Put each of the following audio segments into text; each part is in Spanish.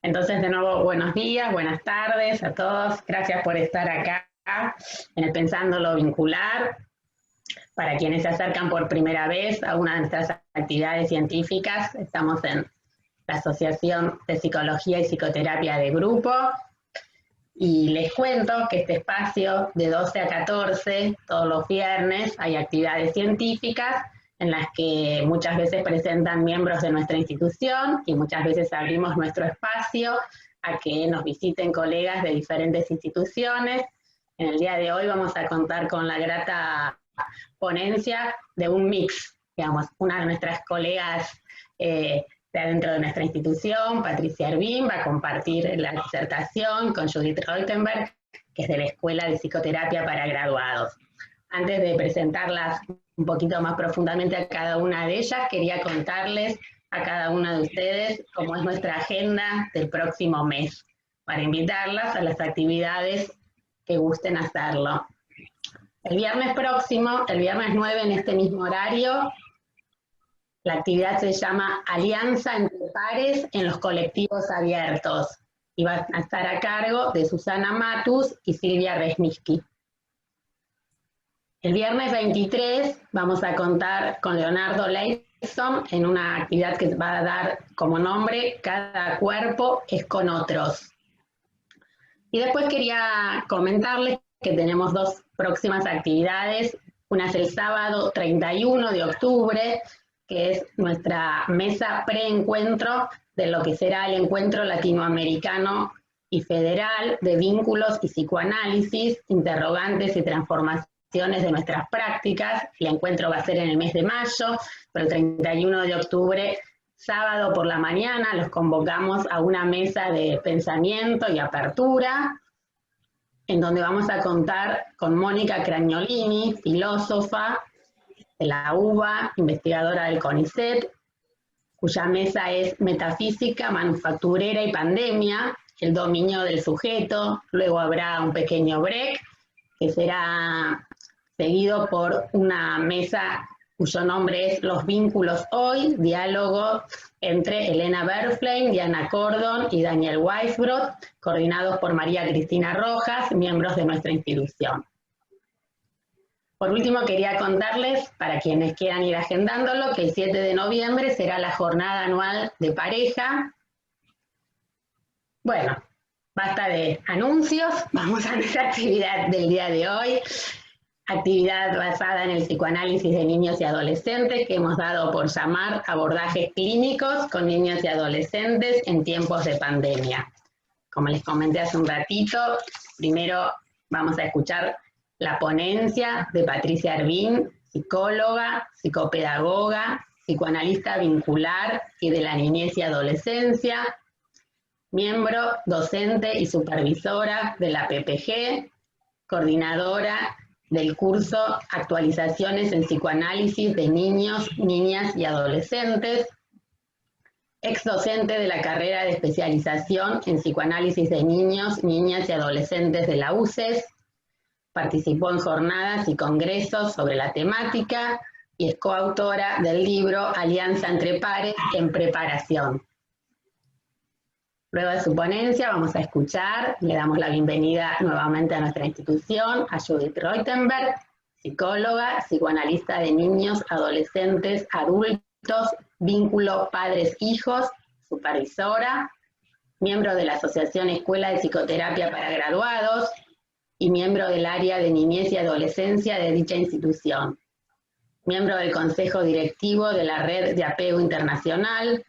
Entonces, de nuevo, buenos días, buenas tardes a todos. Gracias por estar acá en el Pensando lo Vincular. Para quienes se acercan por primera vez a una de nuestras actividades científicas, estamos en la Asociación de Psicología y Psicoterapia de Grupo. Y les cuento que este espacio de 12 a 14, todos los viernes, hay actividades científicas en las que muchas veces presentan miembros de nuestra institución y muchas veces abrimos nuestro espacio a que nos visiten colegas de diferentes instituciones. En el día de hoy vamos a contar con la grata ponencia de un mix, digamos, una de nuestras colegas de adentro de nuestra institución, Patricia Ervin, va a compartir la disertación con Judith Reutenberg, que es de la Escuela de Psicoterapia para Graduados. Antes de presentarlas un poquito más profundamente a cada una de ellas, quería contarles a cada una de ustedes cómo es nuestra agenda del próximo mes, para invitarlas a las actividades que gusten hacerlo. El viernes próximo, el viernes 9 en este mismo horario, la actividad se llama Alianza entre Pares en los Colectivos Abiertos y va a estar a cargo de Susana Matus y Silvia Resniski. El viernes 23 vamos a contar con Leonardo Leison en una actividad que va a dar como nombre Cada cuerpo es con otros. Y después quería comentarles que tenemos dos próximas actividades. Una es el sábado 31 de octubre, que es nuestra mesa preencuentro de lo que será el encuentro latinoamericano y federal de vínculos y psicoanálisis, interrogantes y transformaciones de nuestras prácticas. El encuentro va a ser en el mes de mayo, pero el 31 de octubre, sábado por la mañana, los convocamos a una mesa de pensamiento y apertura, en donde vamos a contar con Mónica Cragnolini, filósofa de la UBA, investigadora del CONICET, cuya mesa es Metafísica, Manufacturera y Pandemia, el dominio del sujeto. Luego habrá un pequeño break, que será seguido por una mesa cuyo nombre es Los Vínculos Hoy, diálogo entre Elena Berflein, Diana Cordon y Daniel Weisbrot, coordinados por María Cristina Rojas, miembros de nuestra institución. Por último, quería contarles, para quienes quieran ir agendándolo, que el 7 de noviembre será la jornada anual de pareja. Bueno, basta de anuncios, vamos a nuestra actividad del día de hoy. Actividad basada en el psicoanálisis de niños y adolescentes, que hemos dado por llamar abordajes clínicos con niños y adolescentes en tiempos de pandemia. Como les comenté hace un ratito, primero vamos a escuchar la ponencia de Patricia Ervin, psicóloga, psicopedagoga, psicoanalista vincular y de la niñez y adolescencia, miembro, docente y supervisora de la PPG, coordinadora del curso Actualizaciones en Psicoanálisis de Niños, Niñas y Adolescentes, ex docente de la carrera de especialización en Psicoanálisis de Niños, Niñas y Adolescentes de la UCES, participó en jornadas y congresos sobre la temática y es coautora del libro Alianza entre Pares en preparación. Luego de su ponencia vamos a escuchar, le damos la bienvenida nuevamente a nuestra institución, a Judith Reutenberg, psicóloga, psicoanalista de niños, adolescentes, adultos, vínculo padres-hijos, supervisora, miembro de la Asociación Escuela de Psicoterapia para Graduados y miembro del área de niñez y adolescencia de dicha institución, miembro del Consejo Directivo de la Red de Apego Internacional,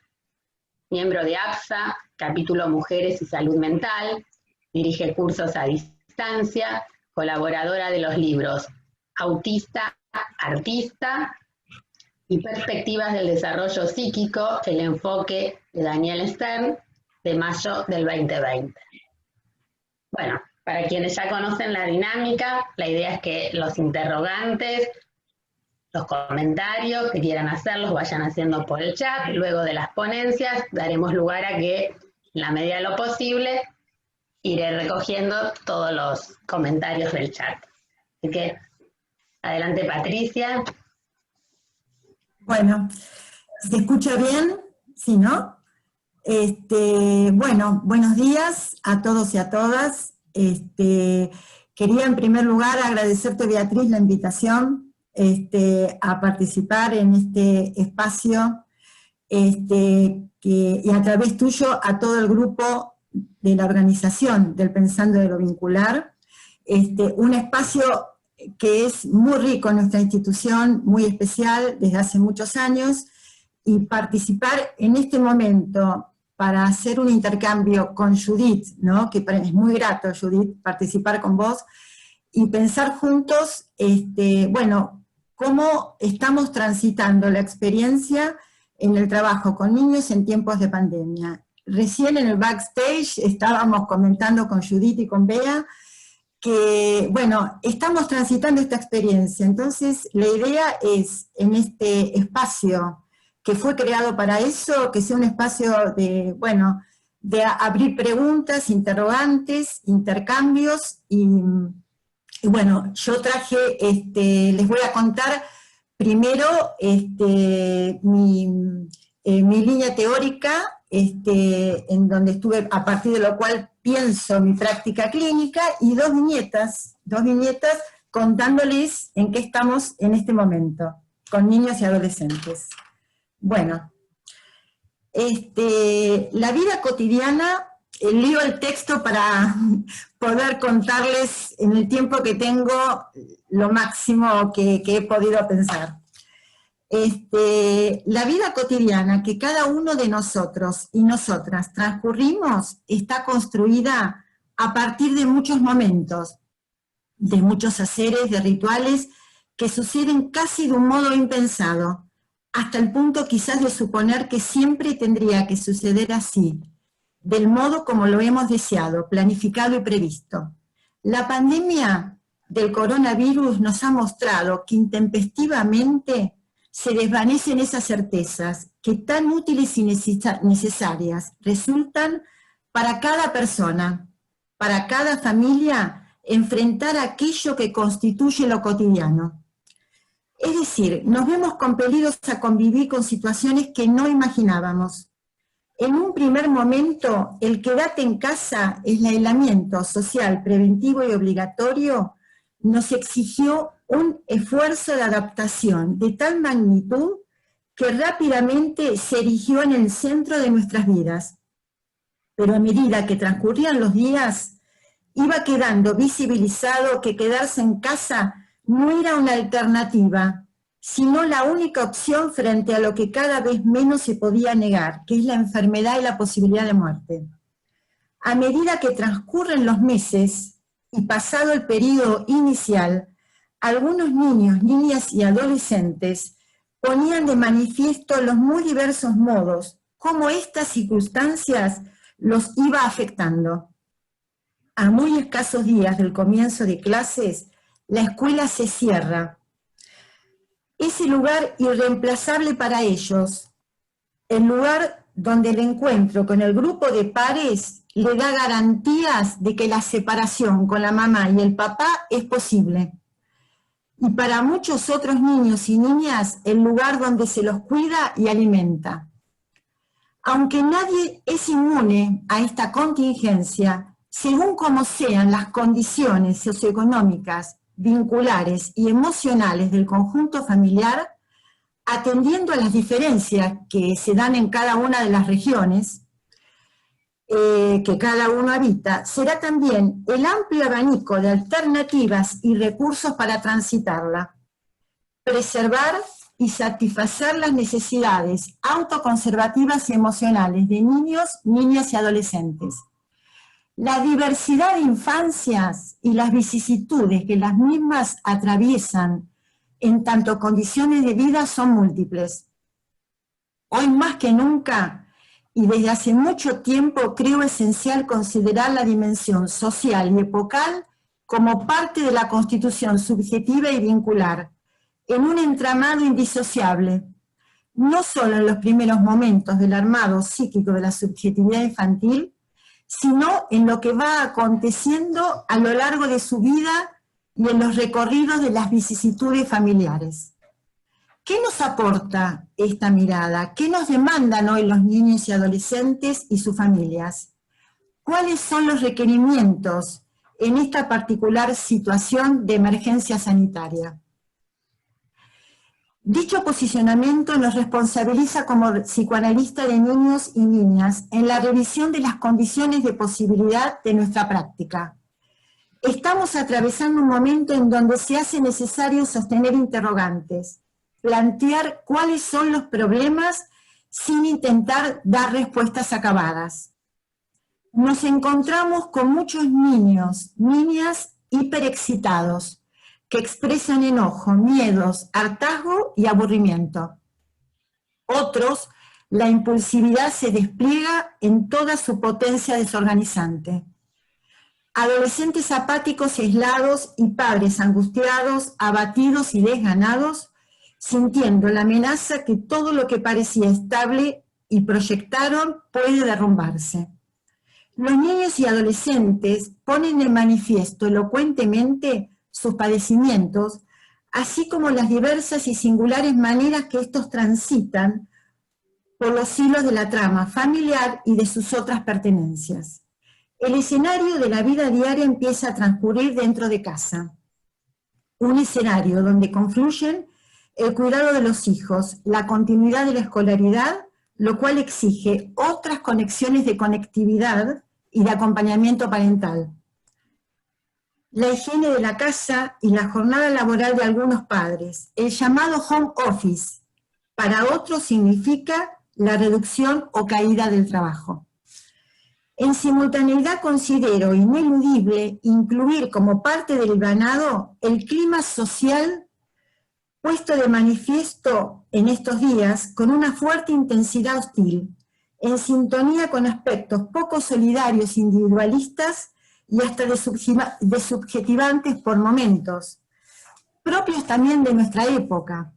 miembro de APSA, capítulo Mujeres y Salud Mental, dirige cursos a distancia, colaboradora de los libros Autista, Artista y Perspectivas del Desarrollo Psíquico, el enfoque de Daniel Stern, de mayo del 2020. Bueno, para quienes ya conocen la dinámica, la idea es que los interrogantes, los comentarios que quieran hacer los vayan haciendo por el chat. Luego de las ponencias daremos lugar a que, en la medida de lo posible, iré recogiendo todos los comentarios del chat. Así que, adelante Patricia. Bueno, ¿se escucha bien? ¿Sí, no? Bueno, buenos días a todos y a todas. Quería en primer lugar agradecerte, Beatriz, la invitación a participar en este espacio y a través tuyo a todo el grupo de la organización del Pensando de lo Vincular. Un espacio que es muy rico en nuestra institución, muy especial desde hace muchos años, y participar en este momento para hacer un intercambio con Judith, ¿no? Que es muy grato, Judith, participar con vos, y pensar juntos, bueno, cómo estamos transitando la experiencia en el trabajo con niños en tiempos de pandemia. Recién en el backstage estábamos comentando con Judith y con Bea que, bueno, estamos transitando esta experiencia. Entonces, la idea es, en este espacio que fue creado para eso, que sea un espacio de, bueno, de abrir preguntas, interrogantes, intercambios, y bueno, yo traje, les voy a contar primero mi línea teórica, en donde estuve, a partir de lo cual pienso mi práctica clínica, y dos viñetas contándoles en qué estamos en este momento, con niños y adolescentes. Bueno, la vida cotidiana, leo el texto para poder contarles en el tiempo que tengo lo máximo que he podido pensar. La vida cotidiana que cada uno de nosotros y nosotras transcurrimos está construida a partir de muchos momentos, de muchos haceres, de rituales que suceden casi de un modo impensado, hasta el punto quizás de suponer que siempre tendría que suceder así, del modo como lo hemos deseado, planificado y previsto. La pandemia del coronavirus nos ha mostrado que intempestivamente se desvanecen esas certezas que tan útiles y necesarias resultan para cada persona, para cada familia, enfrentar aquello que constituye lo cotidiano. Es decir, nos vemos compelidos a convivir con situaciones que no imaginábamos. En un primer momento, el quédate en casa, el aislamiento social preventivo y obligatorio, nos exigió un esfuerzo de adaptación de tal magnitud que rápidamente se erigió en el centro de nuestras vidas. Pero a medida que transcurrían los días, iba quedando visibilizado que quedarse en casa no era una alternativa, sino la única opción frente a lo que cada vez menos se podía negar, que es la enfermedad y la posibilidad de muerte. A medida que transcurren los meses y pasado el periodo inicial, algunos niños, niñas y adolescentes ponían de manifiesto los muy diversos modos cómo estas circunstancias los iba afectando. A muy escasos días del comienzo de clases, la escuela se cierra. Ese lugar irreemplazable para ellos, el lugar donde el encuentro con el grupo de pares le da garantías de que la separación con la mamá y el papá es posible. Y para muchos otros niños y niñas, el lugar donde se los cuida y alimenta. Aunque nadie es inmune a esta contingencia, según como sean las condiciones socioeconómicas, vinculares y emocionales del conjunto familiar, atendiendo a las diferencias que se dan en cada una de las regiones que cada uno habita, será también el amplio abanico de alternativas y recursos para transitarla, preservar y satisfacer las necesidades autoconservativas y emocionales de niños, niñas y adolescentes. La diversidad de infancias y las vicisitudes que las mismas atraviesan en tanto condiciones de vida son múltiples. Hoy más que nunca, y desde hace mucho tiempo, creo esencial considerar la dimensión social y epocal como parte de la constitución subjetiva y vincular, en un entramado indisociable, no solo en los primeros momentos del armado psíquico de la subjetividad infantil, sino en lo que va aconteciendo a lo largo de su vida y en los recorridos de las vicisitudes familiares. ¿Qué nos aporta esta mirada? ¿Qué nos demandan hoy los niños y adolescentes y sus familias? ¿Cuáles son los requerimientos en esta particular situación de emergencia sanitaria? Dicho posicionamiento nos responsabiliza como psicoanalista de niños y niñas en la revisión de las condiciones de posibilidad de nuestra práctica. Estamos atravesando un momento en donde se hace necesario sostener interrogantes, plantear cuáles son los problemas sin intentar dar respuestas acabadas. Nos encontramos con muchos niños, niñas hiperexcitados, que expresan enojo, miedos, hartazgo y aburrimiento. Otros, la impulsividad se despliega en toda su potencia desorganizante. Adolescentes apáticos y aislados y padres angustiados, abatidos y desganados, sintiendo la amenaza que todo lo que parecía estable y proyectaron puede derrumbarse. Los niños y adolescentes ponen de manifiesto elocuentemente sus padecimientos, así como las diversas y singulares maneras que estos transitan por los hilos de la trama familiar y de sus otras pertenencias. El escenario de la vida diaria empieza a transcurrir dentro de casa. Un escenario donde confluyen el cuidado de los hijos, la continuidad de la escolaridad, lo cual exige otras conexiones de conectividad y de acompañamiento parental. La higiene de la casa y la jornada laboral de algunos padres. El llamado home office, para otros significa la reducción o caída del trabajo. En simultaneidad considero ineludible incluir como parte del ganado el clima social puesto de manifiesto en estos días con una fuerte intensidad hostil, en sintonía con aspectos poco solidarios, individualistas y hasta desubjetivantes por momentos, propios también de nuestra época.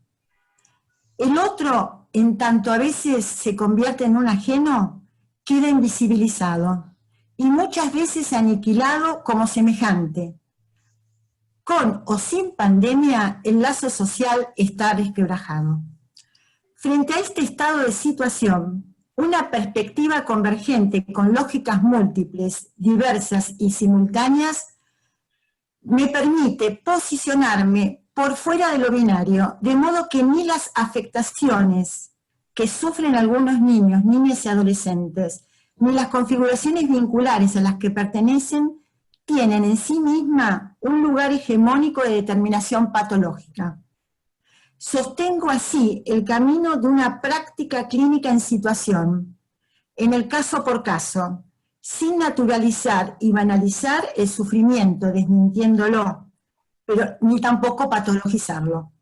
El otro, en tanto a veces se convierte en un ajeno, queda invisibilizado y muchas veces aniquilado como semejante. Con o sin pandemia, el lazo social está resquebrajado. Frente a este estado de situación, una perspectiva convergente con lógicas múltiples, diversas y simultáneas me permite posicionarme por fuera de lo binario, de modo que ni las afectaciones que sufren algunos niños, niñas y adolescentes, ni las configuraciones vinculares a las que pertenecen tienen en sí misma un lugar hegemónico de determinación patológica. Sostengo así el camino de una práctica clínica en situación, en el caso por caso, sin naturalizar y banalizar el sufrimiento, desmintiéndolo, pero ni tampoco patologizarlo.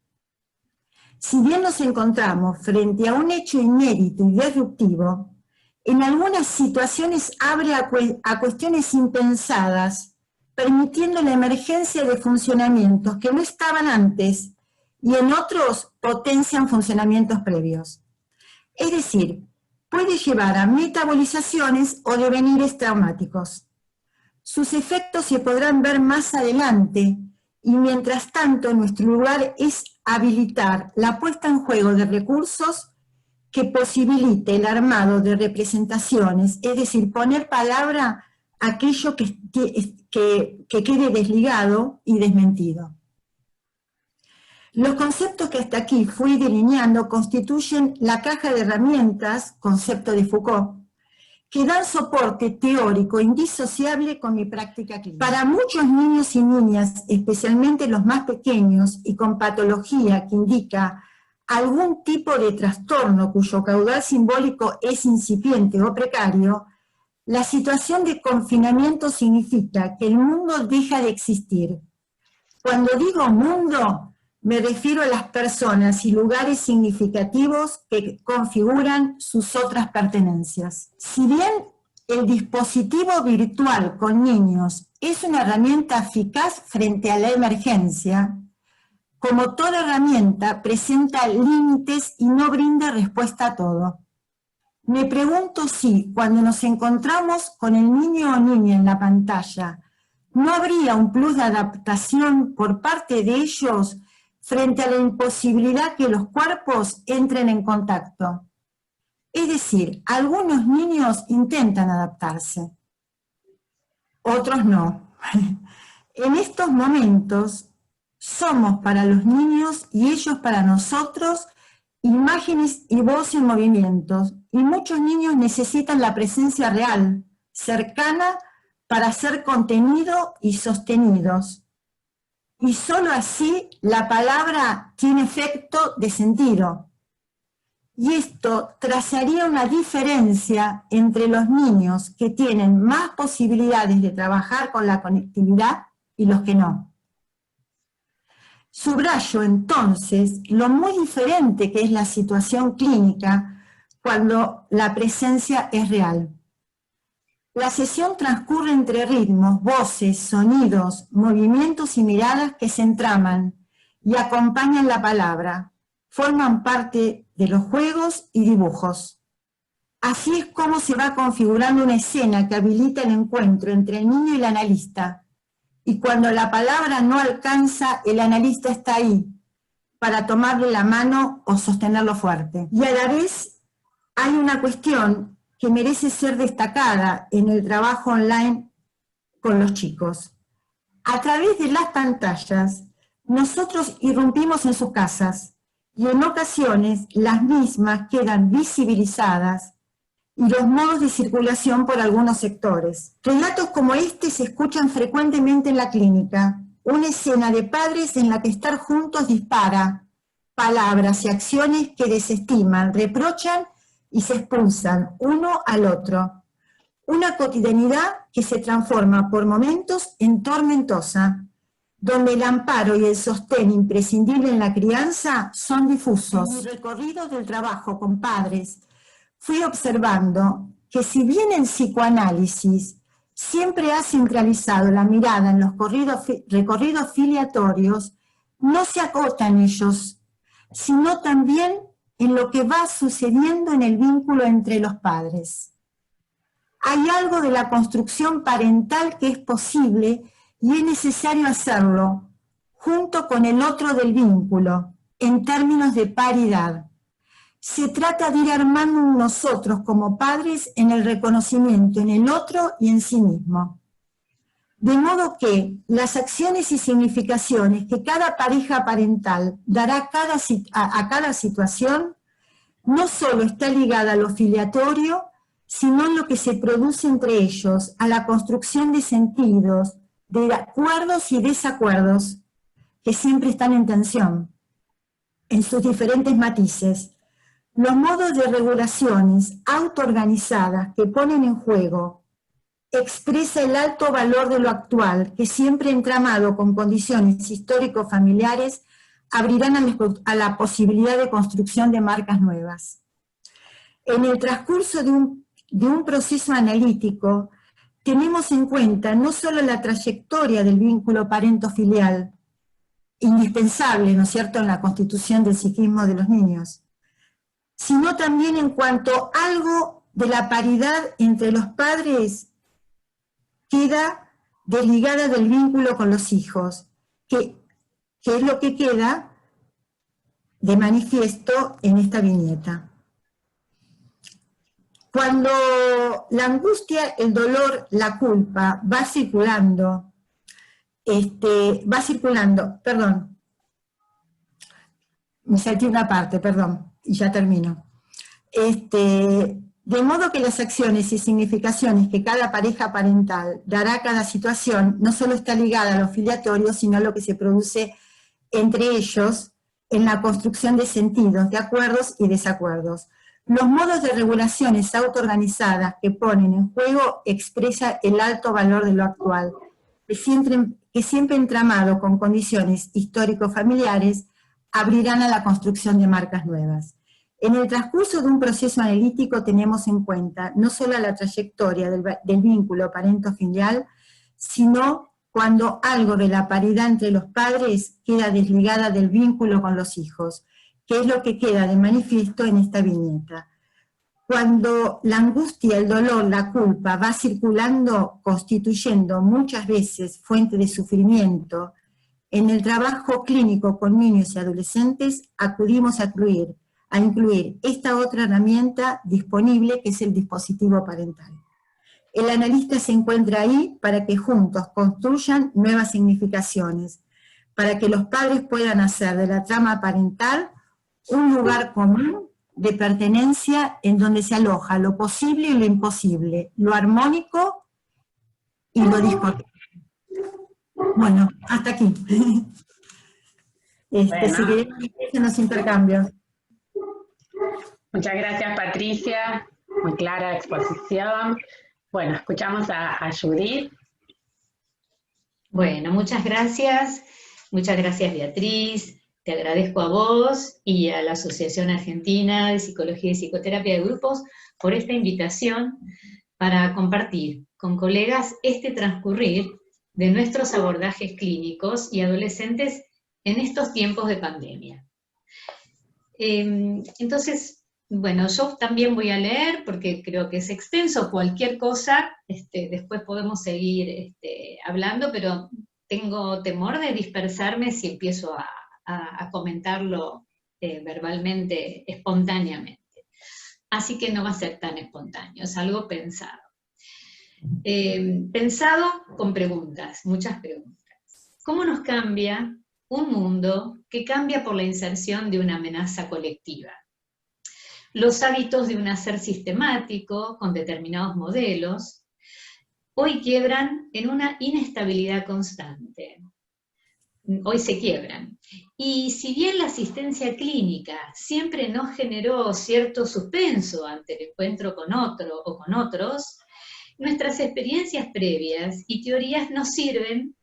Si bien nos encontramos frente a un hecho inédito y disruptivo, en algunas situaciones abre a cuestiones impensadas, permitiendo la emergencia de funcionamientos que no estaban antes y en otros potencian funcionamientos previos. Es decir, puede llevar a metabolizaciones o devenires traumáticos. Sus efectos se podrán ver más adelante y mientras tanto nuestro lugar es habilitar la puesta en juego de recursos que posibilite el armado de representaciones, es decir, poner palabra a aquello que quede desligado y desmentido. Los conceptos que hasta aquí fui delineando constituyen la caja de herramientas, concepto de Foucault, que dan soporte teórico indisociable con mi práctica clínica. Para muchos niños y niñas, especialmente los más pequeños y con patología que indica algún tipo de trastorno cuyo caudal simbólico es incipiente o precario, la situación de confinamiento significa que el mundo deja de existir. Cuando digo mundo, me refiero a las personas y lugares significativos que configuran sus otras pertenencias. Si bien el dispositivo virtual con niños es una herramienta eficaz frente a la emergencia, como toda herramienta presenta límites y no brinda respuesta a todo. Me pregunto si, cuando nos encontramos con el niño o niña en la pantalla, ¿no habría un plus de adaptación por parte de ellos frente a la imposibilidad que los cuerpos entren en contacto. Es decir, algunos niños intentan adaptarse, otros no. En estos momentos somos para los niños y ellos para nosotros imágenes y voz en movimientos, y muchos niños necesitan la presencia real, cercana, para ser contenido y sostenidos. Y solo así la palabra tiene efecto de sentido. Y esto trazaría una diferencia entre los niños que tienen más posibilidades de trabajar con la conectividad y los que no. Subrayo entonces lo muy diferente que es la situación clínica cuando la presencia es real. La sesión transcurre entre ritmos, voces, sonidos, movimientos y miradas que se entraman y acompañan la palabra, forman parte de los juegos y dibujos. Así es como se va configurando una escena que habilita el encuentro entre el niño y el analista. Y cuando la palabra no alcanza, el analista está ahí para tomarle la mano o sostenerlo fuerte. Y a la vez hay una cuestión que merece ser destacada en el trabajo online con los chicos. A través de las pantallas, nosotros irrumpimos en sus casas y en ocasiones las mismas quedan visibilizadas y los modos de circulación por algunos sectores. Relatos como este se escuchan frecuentemente en la clínica, una escena de padres en la que estar juntos dispara palabras y acciones que desestiman, reprochan y se expulsan uno al otro. Una cotidianidad que se transforma por momentos en tormentosa, donde el amparo y el sostén imprescindible en la crianza son difusos. En mi recorrido del trabajo con padres, fui observando que si bien el psicoanálisis siempre ha centralizado la mirada en los recorridos filiatorios, no se acota en ellos, sino también en lo que va sucediendo en el vínculo entre los padres. Hay algo de la construcción parental que es posible y es necesario hacerlo junto con el otro del vínculo, en términos de paridad. Se trata de ir armando nosotros como padres en el reconocimiento en el otro y en sí mismo. De modo que las acciones y significaciones que cada pareja parental dará a cada situación no solo está ligada a lo filiatorio, sino en lo que se produce entre ellos, a la construcción de sentidos, de acuerdos y desacuerdos, que siempre están en tensión, en sus diferentes matices. Los modos de regulaciones autoorganizadas que ponen en juego expresa el alto valor de lo actual, que siempre entramado con condiciones histórico-familiares abrirán a la posibilidad de construcción de marcas nuevas. En el transcurso de un proceso analítico, tenemos en cuenta no solo la trayectoria del vínculo parento-filial, indispensable, ¿no es cierto?, en la constitución del psiquismo de los niños, sino también en cuanto algo de la paridad entre los padres queda desligada del vínculo con los hijos, que es lo que queda de manifiesto en esta viñeta. Cuando la angustia, el dolor, la culpa va circulando, perdón, me salté una parte, perdón, y ya termino. De modo que las acciones y significaciones que cada pareja parental dará a cada situación no solo está ligada a lo filiatorio, sino a lo que se produce entre ellos en la construcción de sentidos, de acuerdos y desacuerdos. Los modos de regulaciones autoorganizadas que ponen en juego expresa el alto valor de lo actual, que siempre entramado con condiciones histórico-familiares abrirán a la construcción de marcas nuevas. En el transcurso de un proceso analítico tenemos en cuenta no solo la trayectoria del vínculo parento-filial, sino cuando algo de la paridad entre los padres queda desligada del vínculo con los hijos, que es lo que queda de manifiesto en esta viñeta. Cuando la angustia, el dolor, la culpa va circulando, constituyendo muchas veces fuente de sufrimiento En el trabajo clínico con niños y adolescentes acudimos a incluir esta otra herramienta disponible, que es el dispositivo parental. El analista se encuentra ahí para que juntos construyan nuevas significaciones, para que los padres puedan hacer de la trama parental un lugar común de pertenencia en donde se aloja lo posible y lo imposible, lo armónico y lo discordante. Bueno, hasta aquí. Bueno. Seguiremos en los intercambios. Muchas gracias, Patricia. Muy clara exposición. Bueno, escuchamos a Judith. Bueno, muchas gracias Beatriz, te agradezco a vos y a la Asociación Argentina de Psicología y Psicoterapia de Grupos por esta invitación para compartir con colegas este transcurrir de nuestros abordajes clínicos y adolescentes en estos tiempos de pandemia. Entonces, bueno, yo también voy a leer porque creo que es extenso, cualquier cosa, después podemos seguir hablando, pero tengo temor de dispersarme si empiezo a comentarlo verbalmente, espontáneamente. Así que no va a ser tan espontáneo, es algo pensado. Pensado con preguntas, muchas preguntas. ¿Cómo nos cambia un mundo que cambia por la inserción de una amenaza colectiva? Los hábitos de un hacer sistemático, con determinados modelos, hoy quiebran en una inestabilidad constante. Hoy se quiebran. Y si bien la asistencia clínica siempre nos generó cierto suspenso ante el encuentro con otro o con otros, nuestras experiencias previas y teorías nos sirven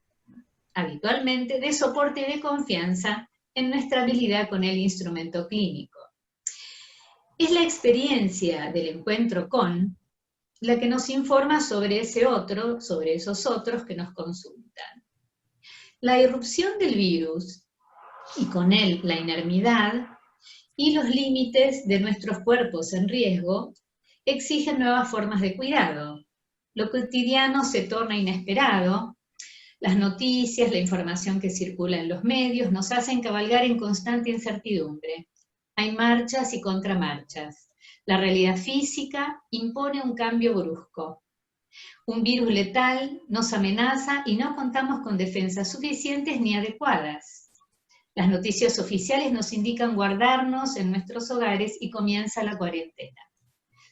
habitualmente de soporte y de confianza en nuestra habilidad con el instrumento clínico. Es la experiencia del encuentro con la que nos informa sobre ese otro, sobre esos otros que nos consultan. La irrupción del virus, y con él la inermidad, y los límites de nuestros cuerpos en riesgo, exigen nuevas formas de cuidado. Lo cotidiano se torna inesperado, las noticias, la información que circula en los medios nos hacen cabalgar en constante incertidumbre. Hay marchas y contramarchas. La realidad física impone un cambio brusco. Un virus letal nos amenaza y no contamos con defensas suficientes ni adecuadas. Las noticias oficiales nos indican guardarnos en nuestros hogares y comienza la cuarentena.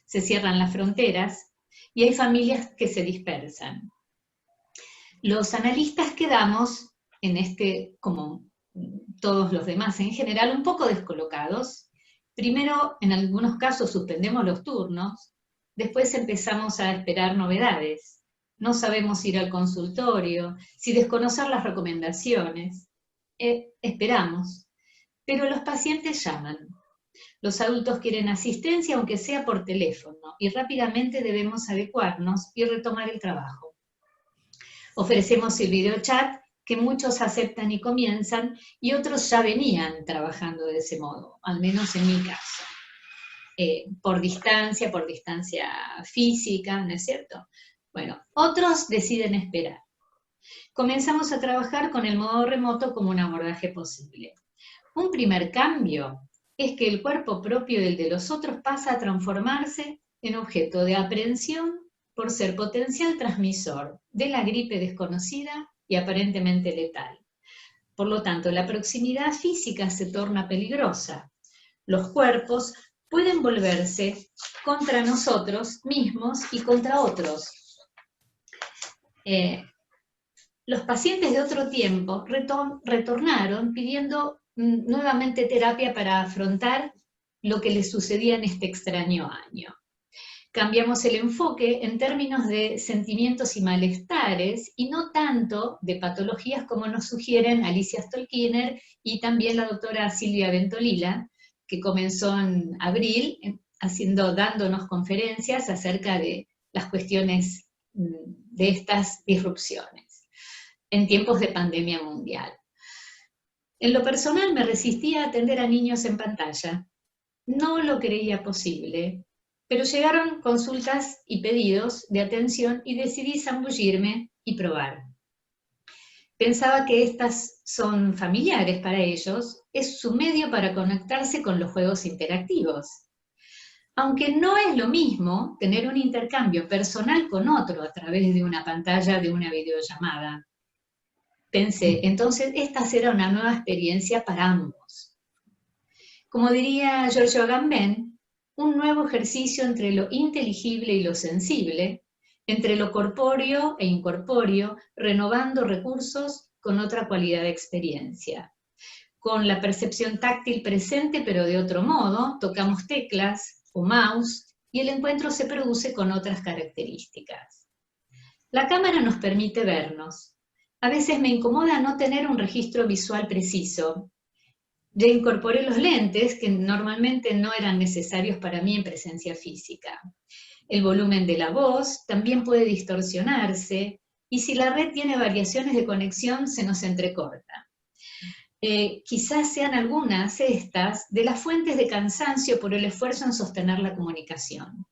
Se cierran las fronteras y hay familias que se dispersan. Los analistas quedamos como todos los demás en general, un poco descolocados. Primero, en algunos casos suspendemos los turnos, después empezamos a esperar novedades. No sabemos ir al consultorio, si desconocer las recomendaciones. Esperamos, pero los pacientes llaman. Los adultos quieren asistencia, aunque sea por teléfono, y rápidamente debemos adecuarnos y retomar el trabajo. Ofrecemos el videochat, que muchos aceptan y comienzan, y otros ya venían trabajando de ese modo, al menos en mi caso. Por distancia física, ¿no es cierto? Bueno, otros deciden esperar. Comenzamos a trabajar con el modo remoto como un abordaje posible. Un primer cambio es que el cuerpo propio del de los otros pasa a transformarse en objeto de aprehensión por ser potencial transmisor de la gripe desconocida y aparentemente letal. Por lo tanto, la proximidad física se torna peligrosa. Los cuerpos pueden volverse contra nosotros mismos y contra otros. Los pacientes de otro tiempo retornaron pidiendo nuevamente terapia para afrontar lo que les sucedía en este extraño año. Cambiamos el enfoque en términos de sentimientos y malestares, y no tanto de patologías como nos sugieren Alicia Stolkiner y también la doctora Silvia Ventolila, que comenzó en abril dándonos conferencias acerca de las cuestiones de estas disrupciones en tiempos de pandemia mundial. En lo personal me resistía a atender a niños en pantalla. No lo creía posible, pero llegaron consultas y pedidos de atención y decidí zambullirme y probar. Pensaba que estas son familiares para ellos, es su medio para conectarse con los juegos interactivos. Aunque no es lo mismo tener un intercambio personal con otro a través de una pantalla de una videollamada. Pensé, entonces esta será una nueva experiencia para ambos. Como diría Giorgio Agamben, un nuevo ejercicio entre lo inteligible y lo sensible, entre lo corpóreo e incorpóreo, renovando recursos con otra cualidad de experiencia. Con la percepción táctil presente, pero de otro modo, tocamos teclas o mouse y el encuentro se produce con otras características. La cámara nos permite vernos. A veces me incomoda no tener un registro visual preciso. Ya incorporé los lentes, que normalmente no eran necesarios para mí en presencia física. El volumen de la voz también puede distorsionarse, y si la red tiene variaciones de conexión, se nos entrecorta. Quizás sean algunas estas de las fuentes de cansancio por el esfuerzo en sostener la comunicación.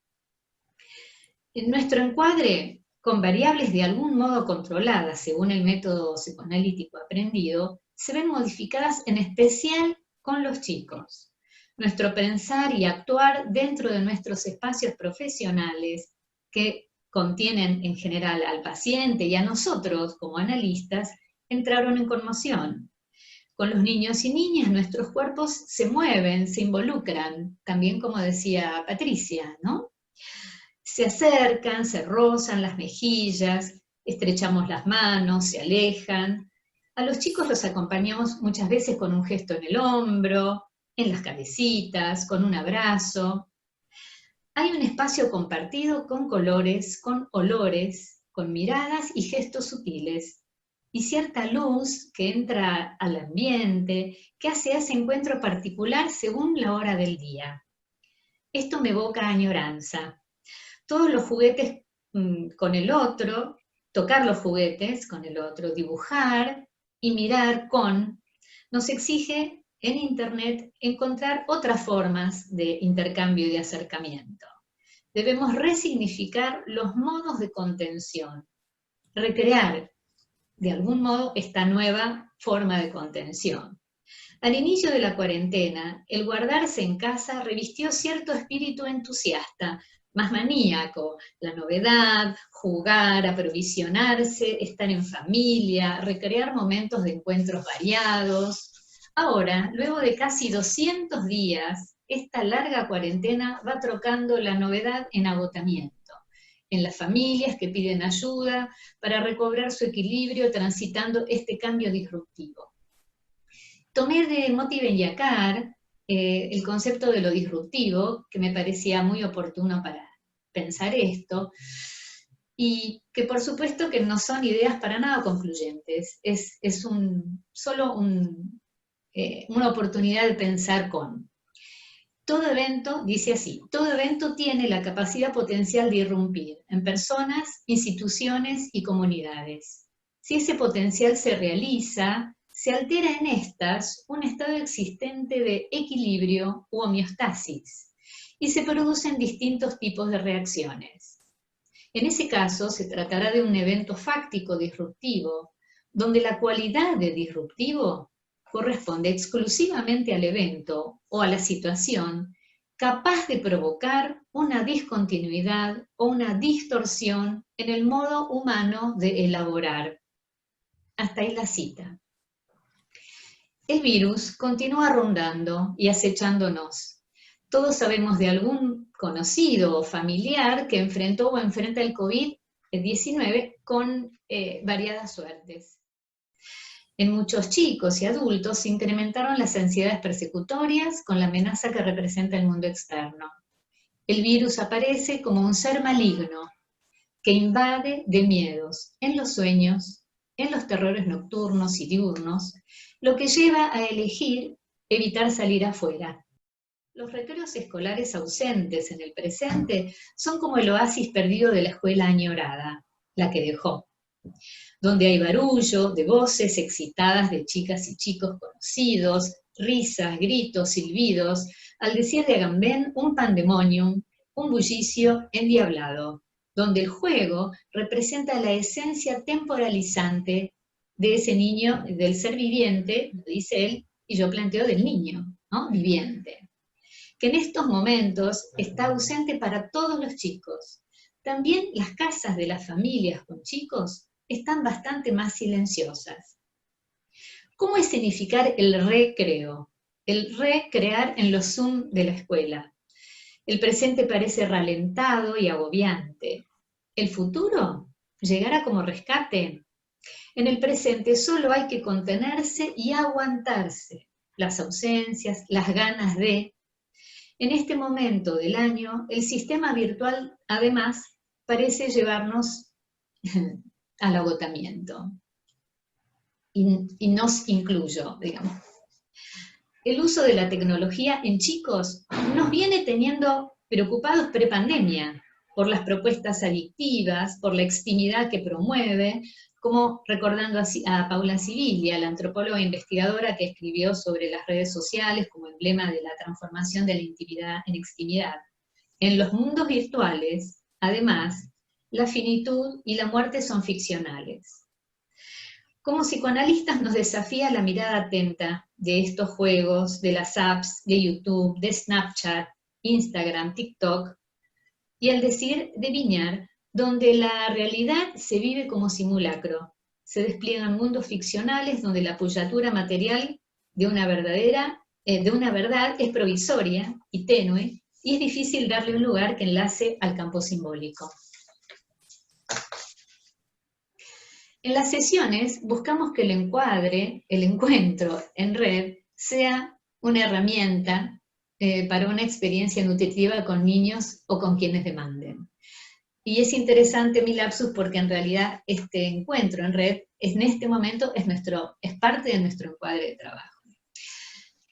En nuestro encuadre, con variables de algún modo controladas según el método psicoanalítico aprendido, se ven modificadas en especial con los chicos. Nuestro pensar y actuar dentro de nuestros espacios profesionales, que contienen en general al paciente y a nosotros como analistas, entraron en conmoción. Con los niños y niñas nuestros cuerpos se mueven, se involucran, también como decía Patricia, ¿no? Se acercan, se rozan las mejillas, estrechamos las manos, se alejan. A los chicos los acompañamos muchas veces con un gesto en el hombro, en las cabecitas, con un abrazo. Hay un espacio compartido con colores, con olores, con miradas y gestos sutiles, y cierta luz que entra al ambiente, que hace ese encuentro particular según la hora del día. Esto me evoca añoranza. Todos los juguetes con el otro, tocar los juguetes con el otro, dibujar y mirar con, nos exige en Internet encontrar otras formas de intercambio y de acercamiento. Debemos resignificar los modos de contención, recrear de algún modo esta nueva forma de contención. Al inicio de la cuarentena, el guardarse en casa revistió cierto espíritu entusiasta, más maníaco, la novedad, jugar, aprovisionarse, estar en familia, recrear momentos de encuentros variados. Ahora, luego de casi 200 días, esta larga cuarentena va trocando la novedad en agotamiento, en las familias que piden ayuda para recobrar su equilibrio transitando este cambio disruptivo. Tomé de Moti Ben-Yakar el concepto de lo disruptivo, que me parecía muy oportuno para pensar esto, y que por supuesto que no son ideas para nada concluyentes, es solo una oportunidad de pensar con. Todo evento, dice así, todo evento tiene la capacidad potencial de irrumpir en personas, instituciones y comunidades. Si ese potencial se realiza, se altera en estas un estado existente de equilibrio u homeostasis, y se producen distintos tipos de reacciones. En ese caso, se tratará de un evento fáctico disruptivo, donde la cualidad de disruptivo corresponde exclusivamente al evento o a la situación capaz de provocar una discontinuidad o una distorsión en el modo humano de elaborar. Hasta ahí la cita. El virus continúa rondando y acechándonos. Todos sabemos de algún conocido o familiar que enfrentó o enfrenta el COVID-19 con variadas suertes. En muchos chicos y adultos se incrementaron las ansiedades persecutorias con la amenaza que representa el mundo externo. El virus aparece como un ser maligno que invade de miedos en los sueños, en los terrores nocturnos y diurnos, lo que lleva a elegir evitar salir afuera. Los recreos escolares ausentes en el presente son como el oasis perdido de la escuela añorada, la que dejó, donde hay barullo de voces excitadas de chicas y chicos conocidos, risas, gritos, silbidos, al decir de Agamben, un pandemonium, un bullicio endiablado, donde el juego representa la esencia temporalizante de ese niño, del ser viviente, lo dice él, y yo planteo del niño, ¿no? Viviente, que en estos momentos está ausente para todos los chicos. También las casas de las familias con chicos están bastante más silenciosas. ¿Cómo es significar el recreo? El recrear en los Zoom de la escuela. El presente parece ralentado y agobiante. ¿El futuro llegará como rescate? En el presente solo hay que contenerse y aguantarse. Las ausencias, las ganas de... En este momento del año, el sistema virtual, además, parece llevarnos al agotamiento. Y nos incluyo, digamos. El uso de la tecnología en chicos nos viene teniendo preocupados prepandemia por las propuestas adictivas, por la extimidad que promueve, como recordando a Paula Sibilia, la antropóloga e investigadora que escribió sobre las redes sociales como emblema de la transformación de la intimidad en extimidad. En los mundos virtuales, además, la finitud y la muerte son ficcionales. Como psicoanalistas nos desafía la mirada atenta de estos juegos, de las apps, de YouTube, de Snapchat, Instagram, TikTok, y al decir de Viñar, donde la realidad se vive como simulacro. Se despliegan mundos ficcionales donde la apoyatura material de una verdad es provisoria y tenue, y es difícil darle un lugar que enlace al campo simbólico. En las sesiones buscamos que el encuentro en red, sea una herramienta para una experiencia nutritiva con niños o con quienes demanden. Y es interesante mi lapsus porque en realidad este encuentro en red en este momento es parte de nuestro encuadre de trabajo.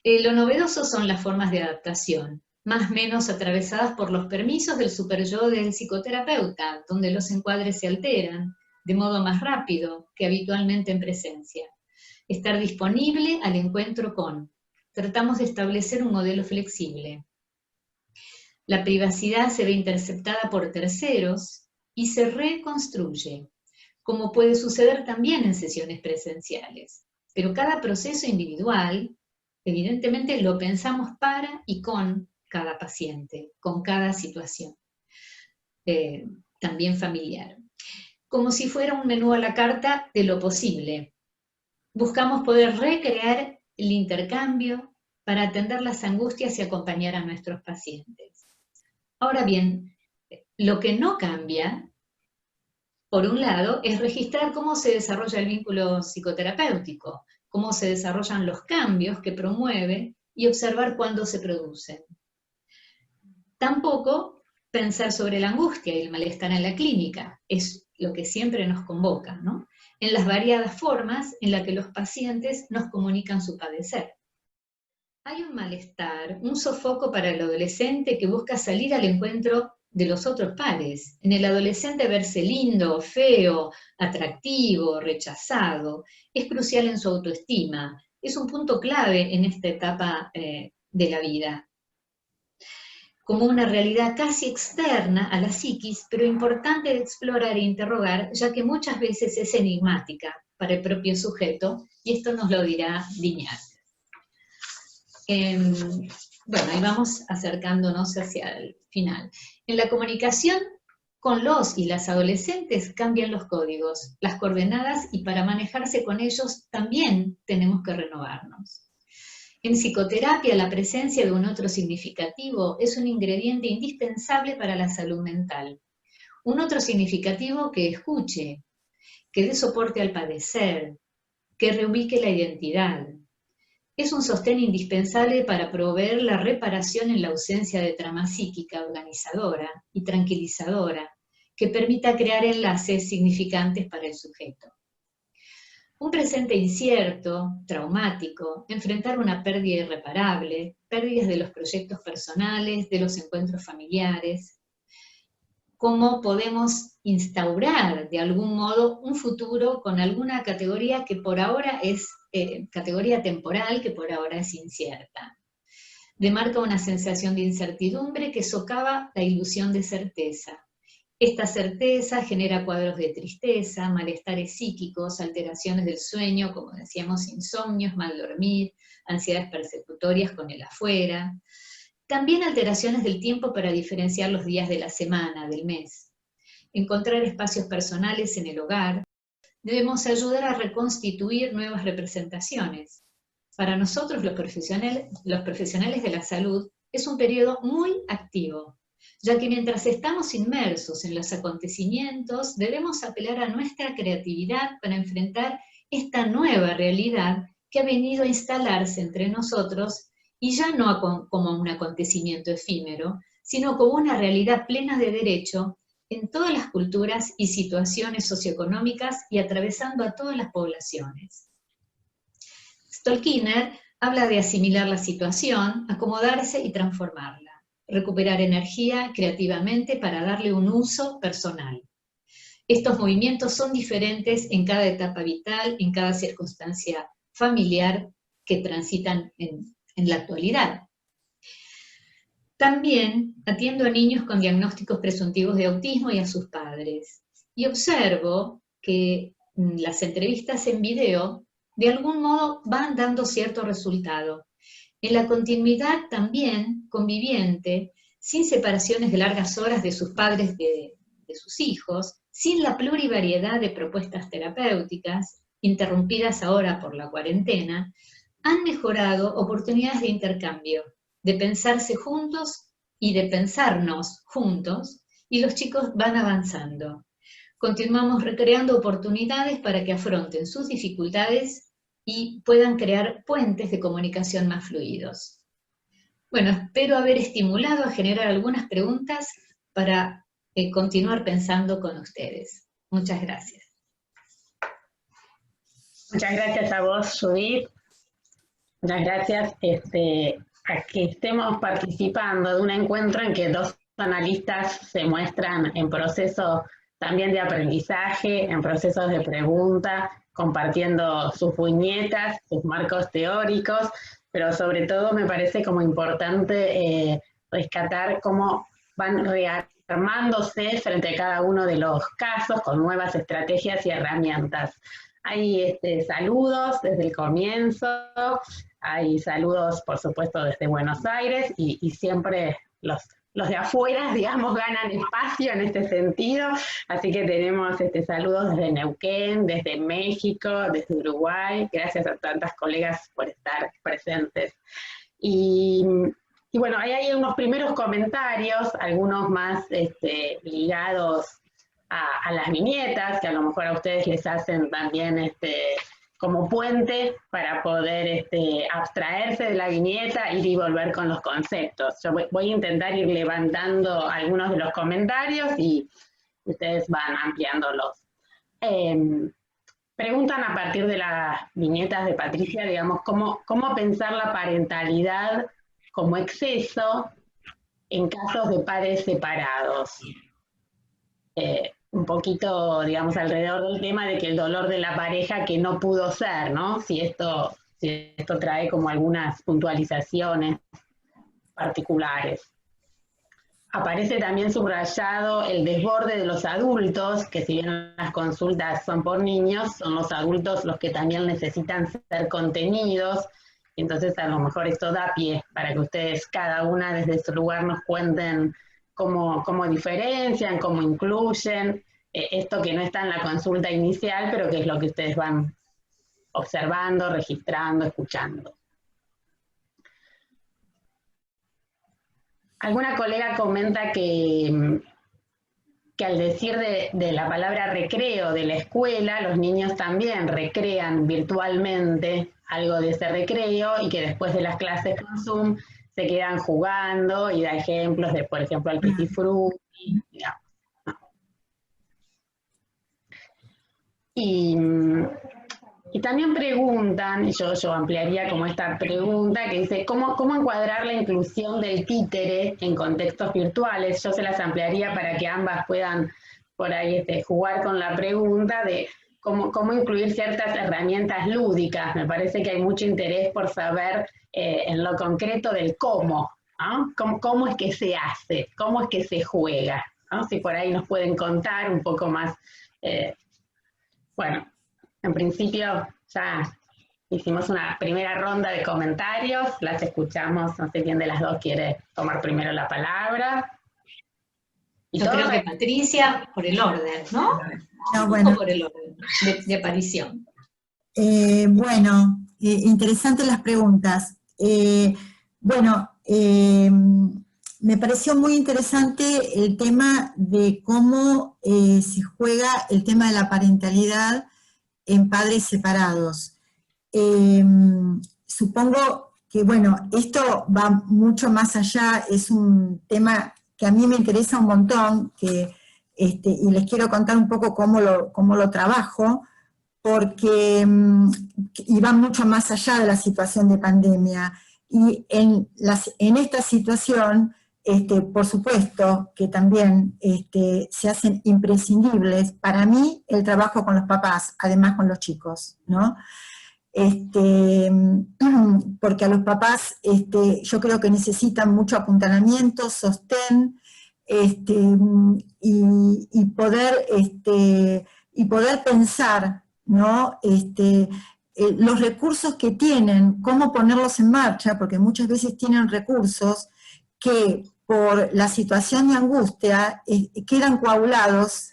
Lo novedoso son las formas de adaptación, más o menos atravesadas por los permisos del superyo del psicoterapeuta, donde los encuadres se alteran de modo más rápido que habitualmente en presencia. Estar disponible al encuentro con. Tratamos de establecer un modelo flexible. La privacidad se ve interceptada por terceros y se reconstruye, como puede suceder también en sesiones presenciales. Pero cada proceso individual, evidentemente lo pensamos para y con cada paciente, con cada situación, también familiar. Como si fuera un menú a la carta de lo posible. Buscamos poder recrear el intercambio para atender las angustias y acompañar a nuestros pacientes. Ahora bien, lo que no cambia, por un lado, es registrar cómo se desarrolla el vínculo psicoterapéutico, cómo se desarrollan los cambios que promueve y observar cuándo se producen. Tampoco pensar sobre la angustia y el malestar en la clínica, es lo que siempre nos convoca, ¿no? En las variadas formas en las que los pacientes nos comunican su padecer. Hay un malestar, un sofoco para el adolescente que busca salir al encuentro de los otros pares. En el adolescente verse lindo, feo, atractivo, rechazado, es crucial en su autoestima, es un punto clave en esta etapa de la vida. Como una realidad casi externa a la psiquis, pero importante de explorar e interrogar, ya que muchas veces es enigmática para el propio sujeto, y esto nos lo dirá Viñar. Bueno, ahí vamos acercándonos hacia el final. En la comunicación con los y las adolescentes cambian los códigos, las coordenadas, y para manejarse con ellos también tenemos que renovarnos. En psicoterapia, la presencia de un otro significativo es un ingrediente indispensable para la salud mental. Un otro significativo que escuche, que dé soporte al padecer, que reubique la identidad. Es un sostén indispensable para proveer la reparación en la ausencia de trama psíquica organizadora y tranquilizadora, que permita crear enlaces significantes para el sujeto. Un presente incierto, traumático, enfrentar una pérdida irreparable, pérdidas de los proyectos personales, de los encuentros familiares. ¿Cómo podemos instaurar de algún modo un futuro con alguna categoría que por ahora es, categoría temporal que por ahora es incierta? Demarca una sensación de incertidumbre que socava la ilusión de certeza. Esta certeza genera cuadros de tristeza, malestares psíquicos, alteraciones del sueño, como decíamos, insomnios, mal dormir, ansiedades persecutorias con el afuera. También alteraciones del tiempo para diferenciar los días de la semana, del mes. Encontrar espacios personales en el hogar. Debemos ayudar a reconstituir nuevas representaciones. Para nosotros, los profesionales de la salud, es un periodo muy activo, ya que mientras estamos inmersos en los acontecimientos, debemos apelar a nuestra creatividad para enfrentar esta nueva realidad que ha venido a instalarse entre nosotros, y ya no como un acontecimiento efímero, sino como una realidad plena de derecho en todas las culturas y situaciones socioeconómicas y atravesando a todas las poblaciones. Stolkiner habla de asimilar la situación, acomodarse y transformarla, recuperar energía creativamente para darle un uso personal. Estos movimientos son diferentes en cada etapa vital, en cada circunstancia familiar que transitan en la actualidad. También atiendo a niños con diagnósticos presuntivos de autismo y a sus padres. Y observo que las entrevistas en video de algún modo van dando cierto resultado. En la continuidad también conviviente, sin separaciones de largas horas de sus padres de sus hijos, sin la plurivariedad de propuestas terapéuticas, interrumpidas ahora por la cuarentena, han mejorado oportunidades de intercambio, de pensarse juntos y de pensarnos juntos, y los chicos van avanzando. Continuamos recreando oportunidades para que afronten sus dificultades y puedan crear puentes de comunicación más fluidos. Bueno, espero haber estimulado a generar algunas preguntas para continuar pensando con ustedes. Muchas gracias. Muchas gracias a vos, Judith. Muchas gracias a que estemos participando de un encuentro en que dos analistas se muestran en proceso también de aprendizaje, en procesos de pregunta, compartiendo sus viñetas, sus marcos teóricos, pero sobre todo me parece como importante rescatar cómo van rearmándose frente a cada uno de los casos con nuevas estrategias y herramientas. Hay saludos desde el comienzo, hay saludos, por supuesto, desde Buenos Aires, y siempre los de afuera, digamos, ganan espacio en este sentido, así que tenemos saludos desde Neuquén, desde México, desde Uruguay. Gracias a tantas colegas por estar presentes. Y bueno, ahí hay unos primeros comentarios, algunos más ligados a las viñetas, que a lo mejor a ustedes les hacen también como puente para poder abstraerse de la viñeta y volver con los conceptos. Yo voy a intentar ir levantando algunos de los comentarios y ustedes van ampliándolos. Preguntan a partir de las viñetas de Patricia, digamos, cómo pensar la parentalidad como exceso en casos de padres separados. Un poquito, digamos, alrededor del tema de que el dolor de la pareja que no pudo ser, ¿no? Si esto trae como algunas puntualizaciones particulares. Aparece también subrayado el desborde de los adultos, que si bien las consultas son por niños, son los adultos los que también necesitan ser contenidos, y entonces a lo mejor esto da pie para que ustedes cada una desde su lugar nos cuenten cómo diferencian, cómo incluyen esto que no está en la consulta inicial, pero que es lo que ustedes van observando, registrando, escuchando. Alguna colega comenta que al decir de la palabra recreo de la escuela, los niños también recrean virtualmente algo de ese recreo y que después de las clases con Zoom se quedan jugando, y da ejemplos de, por ejemplo, al Tutti Frutti, digamos. Y también preguntan, y yo ampliaría como esta pregunta, que dice, ¿cómo encuadrar la inclusión del títere en contextos virtuales? Yo se las ampliaría para que ambas puedan por ahí jugar con la pregunta de cómo incluir ciertas herramientas lúdicas. Me parece que hay mucho interés por saber en lo concreto del cómo, ¿no? ¿Cómo es que se hace? ¿Cómo es que se juega? ¿no? Si por ahí nos pueden contar un poco más. Bueno, en principio ya hicimos una primera ronda de comentarios, las escuchamos, no sé quién de las dos quiere tomar primero la palabra. Yo creo que Patricia, por el orden, ¿no? No, bueno. Por el orden de aparición. Bueno, interesantes las preguntas. Bueno, me pareció muy interesante el tema de cómo se juega el tema de la parentalidad en padres separados. Supongo que, bueno, esto va mucho más allá, es un tema que a mí me interesa un montón, y les quiero contar un poco cómo lo trabajo, porque va mucho más allá de la situación de pandemia. Y en esta situación, por supuesto que también se hacen imprescindibles para mí el trabajo con los papás, además con los chicos, ¿no? Porque a los papás yo creo que necesitan mucho apuntalamiento, sostén, y poder pensar, ¿no? Los recursos que tienen, cómo ponerlos en marcha, porque muchas veces tienen recursos que por la situación de angustia quedan coagulados,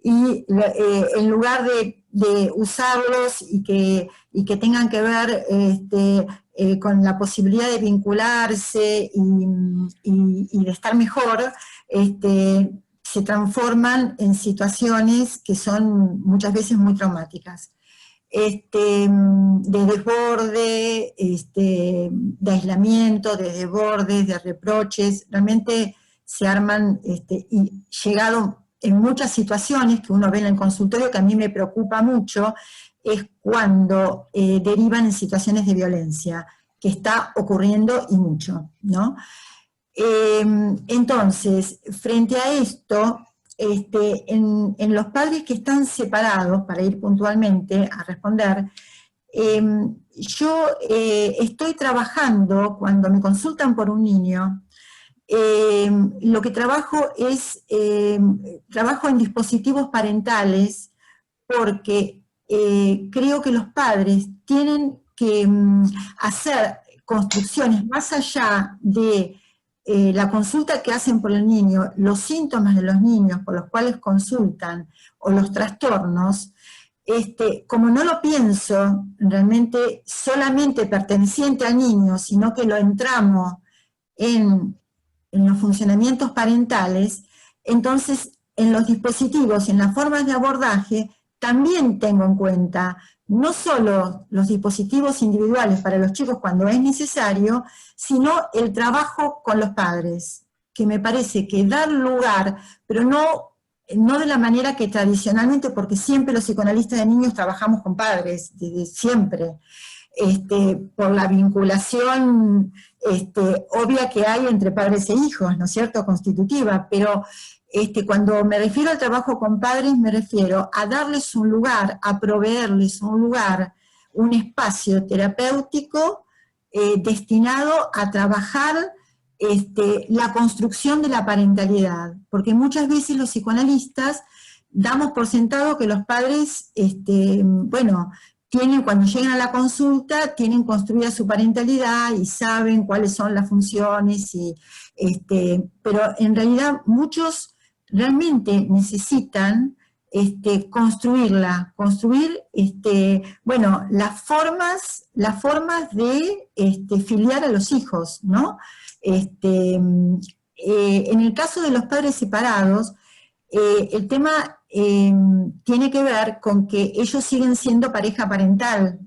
y en lugar de usarlos y que tengan que ver con la posibilidad de vincularse y de estar mejor, se transforman en situaciones que son muchas veces muy traumáticas. De desborde, de aislamiento, de desbordes, de reproches, realmente se arman, y llegado en muchas situaciones que uno ve en el consultorio, que a mí me preocupa mucho, es cuando derivan en situaciones de violencia, que está ocurriendo y mucho, ¿no? Entonces, frente a esto, en los padres que están separados, para ir puntualmente a responder, yo estoy trabajando, cuando me consultan por un niño, lo que trabajo es, trabajo en dispositivos parentales, porque creo que los padres tienen que hacer construcciones más allá de la consulta que hacen por el niño, los síntomas de los niños por los cuales consultan, o los trastornos. Como no lo pienso realmente solamente perteneciente al niño, sino que lo entramos en los funcionamientos parentales, entonces en los dispositivos, en las formas de abordaje, también tengo en cuenta no solo los dispositivos individuales para los chicos cuando es necesario, sino el trabajo con los padres, que me parece que dar lugar, pero no de la manera que tradicionalmente, porque siempre los psicoanalistas de niños trabajamos con padres, desde siempre, por la vinculación obvia que hay entre padres e hijos, ¿no es cierto?, constitutiva, pero cuando me refiero al trabajo con padres, me refiero a darles un lugar, a proveerles un lugar, un espacio terapéutico destinado a trabajar la construcción de la parentalidad, porque muchas veces los psicoanalistas damos por sentado que los padres, bueno, cuando llegan a la consulta, tienen construida su parentalidad y saben cuáles son las funciones, pero en realidad muchos realmente necesitan construirla, bueno, las formas de filiar a los hijos, ¿no? En el caso de los padres separados, el tema tiene que ver con que ellos siguen siendo pareja parental,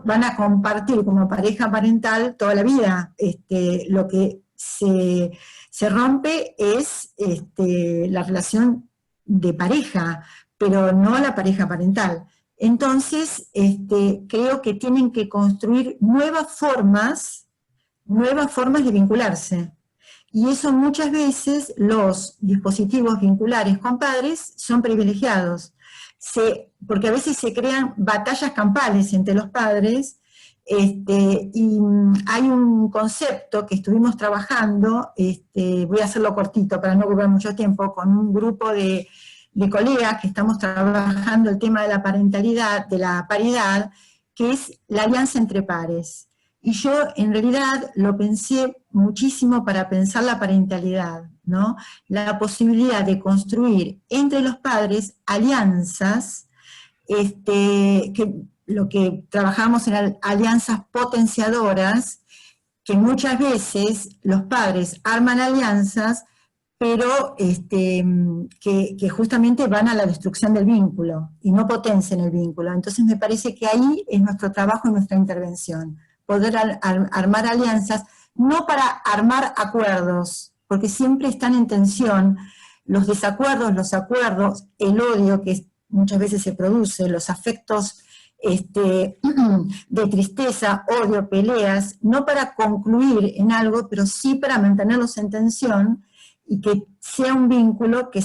van a compartir como pareja parental toda la vida. Lo que se rompe es la relación de pareja, pero no la pareja parental. Entonces, creo que tienen que construir nuevas formas de vincularse. Y eso muchas veces los dispositivos vinculares con padres son privilegiados, porque a veces se crean batallas campales entre los padres, Y hay un concepto que estuvimos trabajando, voy a hacerlo cortito para no ocupar mucho tiempo, con un grupo de colegas que estamos trabajando el tema de la parentalidad, de la paridad, que es la alianza entre pares. Y yo en realidad lo pensé muchísimo para pensar la parentalidad, ¿no? La posibilidad de construir entre los padres alianzas, que lo que trabajamos en alianzas potenciadoras, que muchas veces los padres arman alianzas, pero que justamente van a la destrucción del vínculo y no potencian el vínculo. Entonces me parece que ahí es nuestro trabajo y nuestra intervención, poder armar alianzas, no para armar acuerdos, porque siempre están en tensión los desacuerdos, los acuerdos, el odio que muchas veces se produce, los afectos de tristeza, odio, peleas, no para concluir en algo, pero sí para mantenerlos en tensión y que sea un vínculo que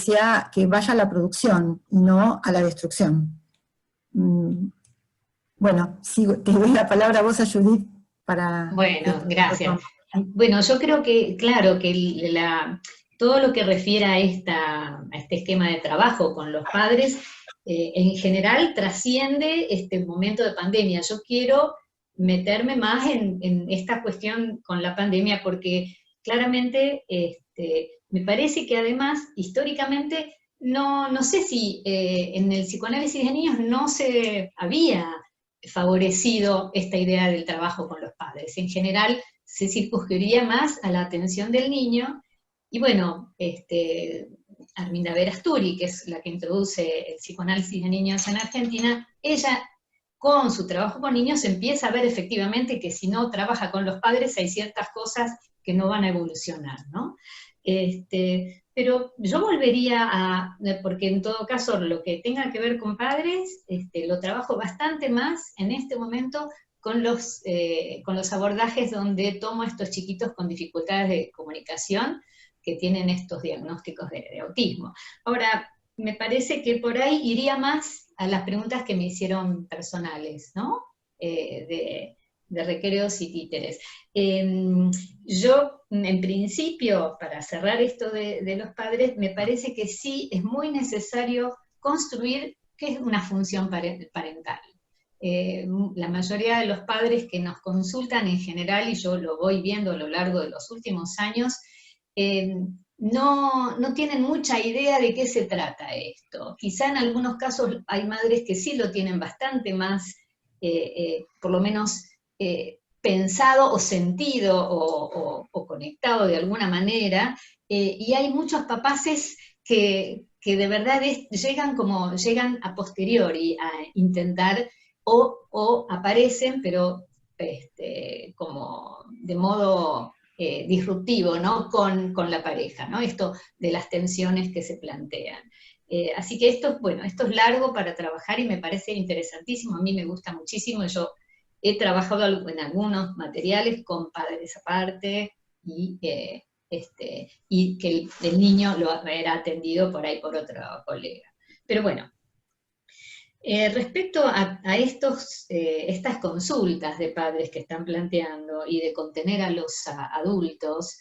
vaya a la producción y no a la destrucción. Bueno, te doy la palabra a vos, a Judith, para... Bueno, gracias. Bueno, yo creo que, claro, que todo lo que refiere a este esquema de trabajo con los padres, en general trasciende este momento de pandemia. Yo quiero meterme más en esta cuestión con la pandemia porque claramente me parece que además, históricamente, no sé si en el psicoanálisis de niños no se había favorecido esta idea del trabajo con los padres. En general se circunscribía más a la atención del niño, y bueno, Arminda Verasturi, que es la que introduce el psicoanálisis de niños en Argentina, ella con su trabajo con niños empieza a ver efectivamente que si no trabaja con los padres hay ciertas cosas que no van a evolucionar, ¿no? Pero yo volvería porque en todo caso lo que tenga que ver con padres, lo trabajo bastante más en este momento con los abordajes donde tomo a estos chiquitos con dificultades de comunicación que tienen estos diagnósticos de autismo. Ahora, me parece que por ahí iría más a las preguntas que me hicieron personales, ¿no? De recreos y títeres. Yo, en principio, para cerrar esto de los padres, me parece que sí es muy necesario construir qué es una función parental. La mayoría de los padres que nos consultan en general, y yo lo voy viendo a lo largo de los últimos años, no tienen mucha idea de qué se trata esto. Quizá en algunos casos hay madres que sí lo tienen bastante más, por lo menos, pensado o sentido o conectado de alguna manera, y hay muchos papaces que de verdad llegan a posteriori a intentar, o aparecen, pero como de modo disruptivo, ¿no? Con la pareja, ¿no? Esto de las tensiones que se plantean. Así que esto es largo para trabajar y me parece interesantísimo, a mí me gusta muchísimo. Yo he trabajado en algunos materiales con padres aparte, y que el niño lo habrá atendido por ahí por otro colega. Pero bueno, respecto a estas consultas de padres que están planteando y de contener a los adultos,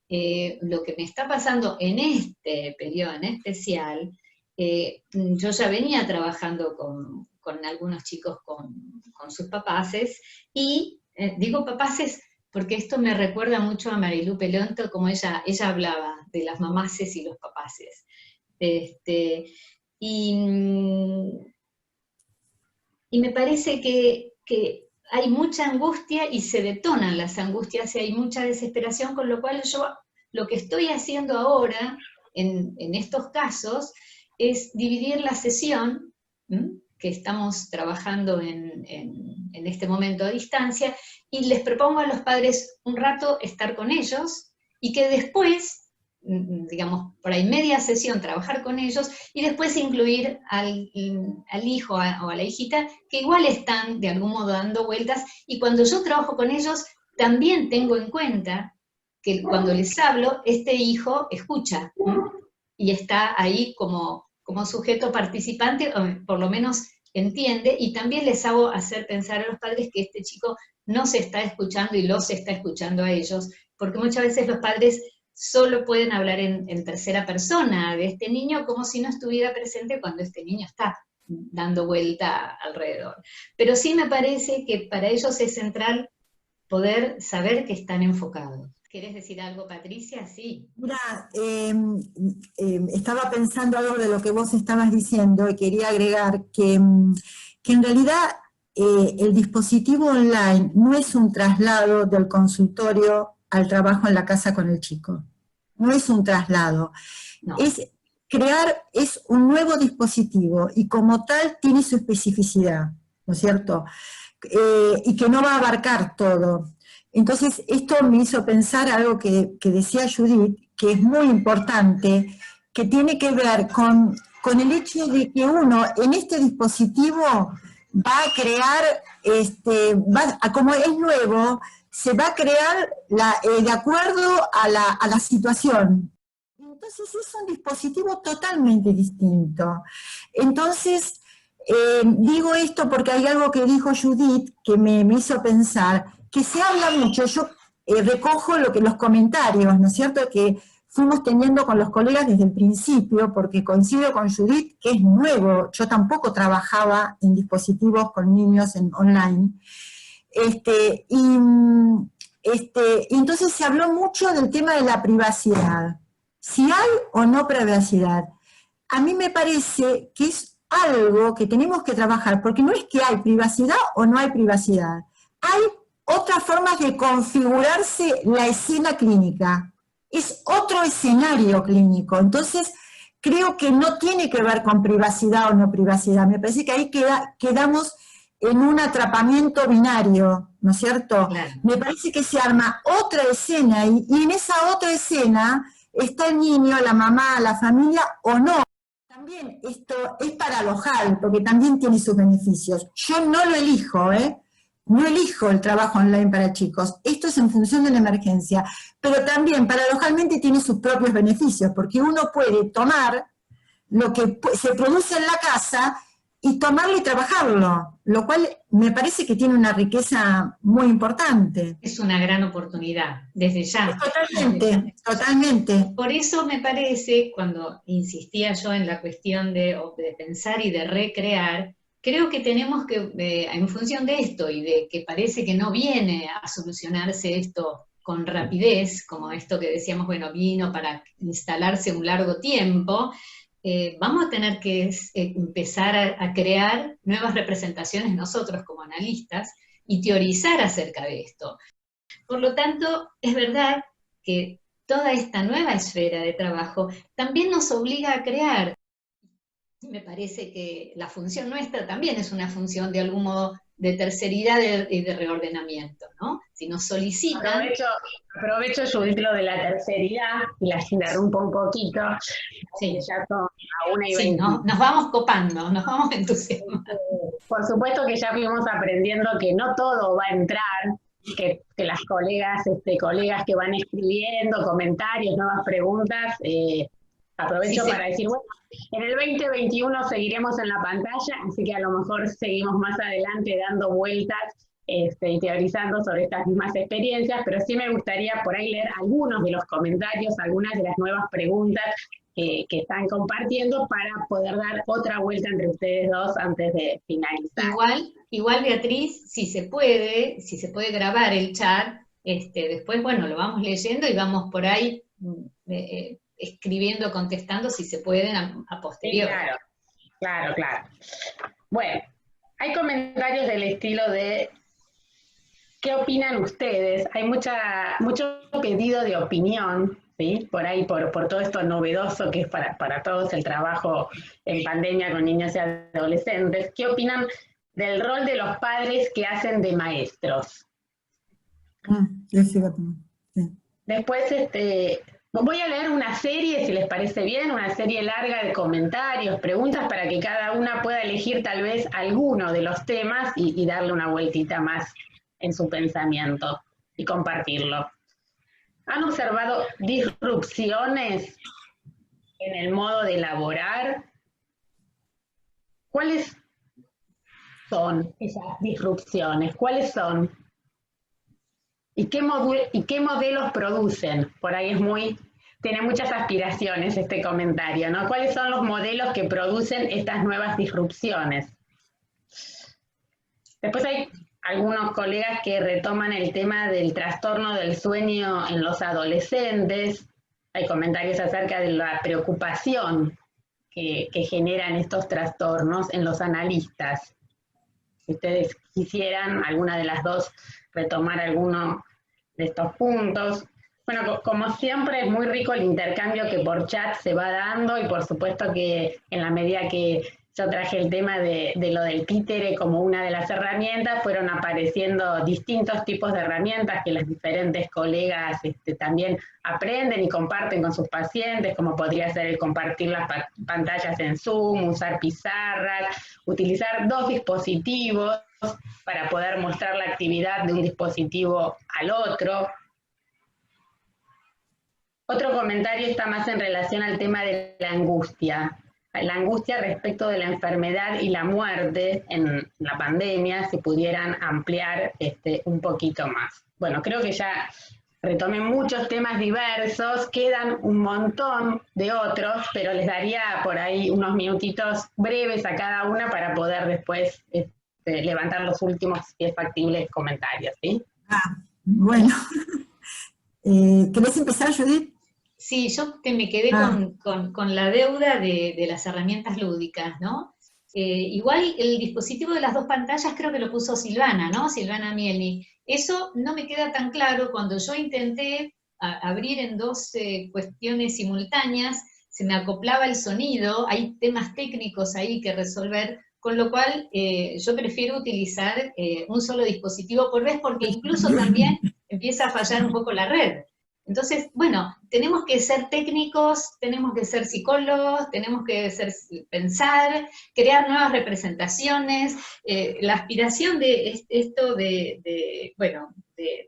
lo que me está pasando en este periodo en especial, yo ya venía trabajando con algunos chicos con sus papaces, y digo papaces porque esto me recuerda mucho a Marilu Pelonto, como ella hablaba de las mamaces y los papaces. Y me parece que hay mucha angustia y se detonan las angustias y hay mucha desesperación, con lo cual yo lo que estoy haciendo ahora en estos casos es dividir la sesión, que estamos trabajando en este momento a distancia, y les propongo a los padres un rato estar con ellos, y que después, digamos, por ahí media sesión trabajar con ellos, y después incluir al hijo o a la hijita, que igual están de algún modo dando vueltas, y cuando yo trabajo con ellos, también tengo en cuenta que cuando les hablo, este hijo escucha, y está ahí como sujeto participante, o por lo menos entiende, y también les hago hacer pensar a los padres que este chico no se está escuchando y los está escuchando a ellos, porque muchas veces los padres solo pueden hablar en tercera persona de este niño como si no estuviera presente cuando este niño está dando vuelta alrededor. Pero sí me parece que para ellos es central poder saber que están enfocados. ¿Querés decir algo, Patricia? Sí. Mira, estaba pensando algo de lo que vos estabas diciendo y quería agregar que en realidad el dispositivo online no es un traslado del consultorio al trabajo en la casa con el chico. No es un traslado. No. Es un nuevo dispositivo y como tal tiene su especificidad, ¿no es cierto? Y que no va a abarcar todo. Entonces, esto me hizo pensar algo que decía Judith, que es muy importante, que tiene que ver con el hecho de que uno en este dispositivo va a crear, como es nuevo, se va a crear de acuerdo a la situación. Entonces es un dispositivo totalmente distinto. Entonces, digo esto porque hay algo que dijo Judith que me hizo pensar, que se habla mucho, yo recojo los comentarios, ¿no es cierto?, que fuimos teniendo con los colegas desde el principio, porque coincido con Judith que es nuevo, yo tampoco trabajaba en dispositivos con niños online, y entonces se habló mucho del tema de la privacidad, si hay o no privacidad. A mí me parece que es algo que tenemos que trabajar, porque no es que hay privacidad o no hay privacidad, hay otras formas de configurarse la escena clínica, es otro escenario clínico, entonces creo que no tiene que ver con privacidad o no privacidad, me parece que ahí quedamos en un atrapamiento binario, ¿no es cierto? Claro. Me parece que se arma otra escena y en esa otra escena está el niño, la mamá, la familia o no. También esto es paradojal, porque también tiene sus beneficios. Yo no lo elijo, no elijo el trabajo online para chicos. Esto es en función de la emergencia. Pero también, paradojalmente, tiene sus propios beneficios, porque uno puede tomar lo que se produce en la casa y tomarlo y trabajarlo, lo cual me parece que tiene una riqueza muy importante. Es una gran oportunidad, desde ya. Totalmente, totalmente. Por eso me parece, cuando insistía yo en la cuestión de pensar y de recrear, creo que tenemos que, en función de esto y de que parece que no viene a solucionarse esto con rapidez, como esto que decíamos, bueno, vino para instalarse un largo tiempo, vamos a tener que empezar a crear nuevas representaciones nosotros como analistas y teorizar acerca de esto. Por lo tanto, es verdad que toda esta nueva esfera de trabajo también nos obliga a crear. Me parece que la función nuestra también es una función de algún modo de terceridad y de reordenamiento, ¿no? Si nos solicitan... Aprovecho, Judith, lo de la terceridad, y las interrumpo un poquito. Sí, ya son a 1:20. Sí, nos vamos copando, nos vamos entusiasmando. Por supuesto que ya fuimos aprendiendo que no todo va a entrar, que las colegas que van escribiendo comentarios, nuevas preguntas, aprovecho para decir, bueno, en el 2021 seguiremos en la pantalla, así que a lo mejor seguimos más adelante dando vueltas y teorizando sobre estas mismas experiencias, pero sí me gustaría por ahí leer algunos de los comentarios, algunas de las nuevas preguntas que están compartiendo para poder dar otra vuelta entre ustedes dos antes de finalizar. Igual Beatriz, si se puede grabar el chat, después, bueno, lo vamos leyendo y vamos por ahí escribiendo, contestando, si se pueden, a posteriori. Sí, claro. Bueno, hay comentarios del estilo de ¿qué opinan ustedes? Hay mucho pedido de opinión, ¿sí? Por ahí, por todo esto novedoso que es para todos el trabajo en pandemia con niños y adolescentes. ¿Qué opinan del rol de los padres que hacen de maestros? Sí. Después, voy a leer una serie, si les parece bien, una serie larga de comentarios, preguntas, para que cada una pueda elegir tal vez alguno de los temas y darle una vueltita más en su pensamiento y compartirlo. ¿Han observado disrupciones en el modo de elaborar? ¿Cuáles son esas disrupciones? ¿Cuáles son? ¿Y qué modelos producen? Por ahí tiene muchas aspiraciones este comentario, ¿no? ¿Cuáles son los modelos que producen estas nuevas disrupciones? Después hay algunos colegas que retoman el tema del trastorno del sueño en los adolescentes. Hay comentarios acerca de la preocupación que generan estos trastornos en los analistas. Si ustedes quisieran, alguna de las dos, retomar alguno de estos puntos. Bueno, como siempre es muy rico el intercambio que por chat se va dando, y por supuesto que en la medida que yo traje el tema de lo del títere como una de las herramientas, fueron apareciendo distintos tipos de herramientas que los diferentes colegas también aprenden y comparten con sus pacientes, como podría ser el compartir las pantallas en Zoom, usar pizarras, utilizar 2 dispositivos para poder mostrar la actividad de un dispositivo al otro. Otro comentario está más en relación al tema de la angustia respecto de la enfermedad y la muerte en la pandemia, si pudieran ampliar un poquito más. Bueno, creo que ya retomé muchos temas diversos, quedan un montón de otros, pero les daría por ahí unos minutitos breves a cada una para poder después levantar los últimos, si es factible, comentarios, ¿sí? Bueno, ¿querés empezar, Judith? Sí, yo me quedé con la deuda de las herramientas lúdicas, ¿no? Igual el dispositivo de las 2 pantallas creo que lo puso Silvana, ¿no? Silvana Mielny. Eso no me queda tan claro. Cuando yo intenté abrir en 2 cuestiones simultáneas, se me acoplaba el sonido, hay temas técnicos ahí que resolver, con lo cual yo prefiero utilizar un solo dispositivo por vez, porque incluso también empieza a fallar un poco la red. Entonces, bueno, tenemos que ser técnicos, tenemos que ser psicólogos, tenemos que pensar, crear nuevas representaciones. La aspiración de esto de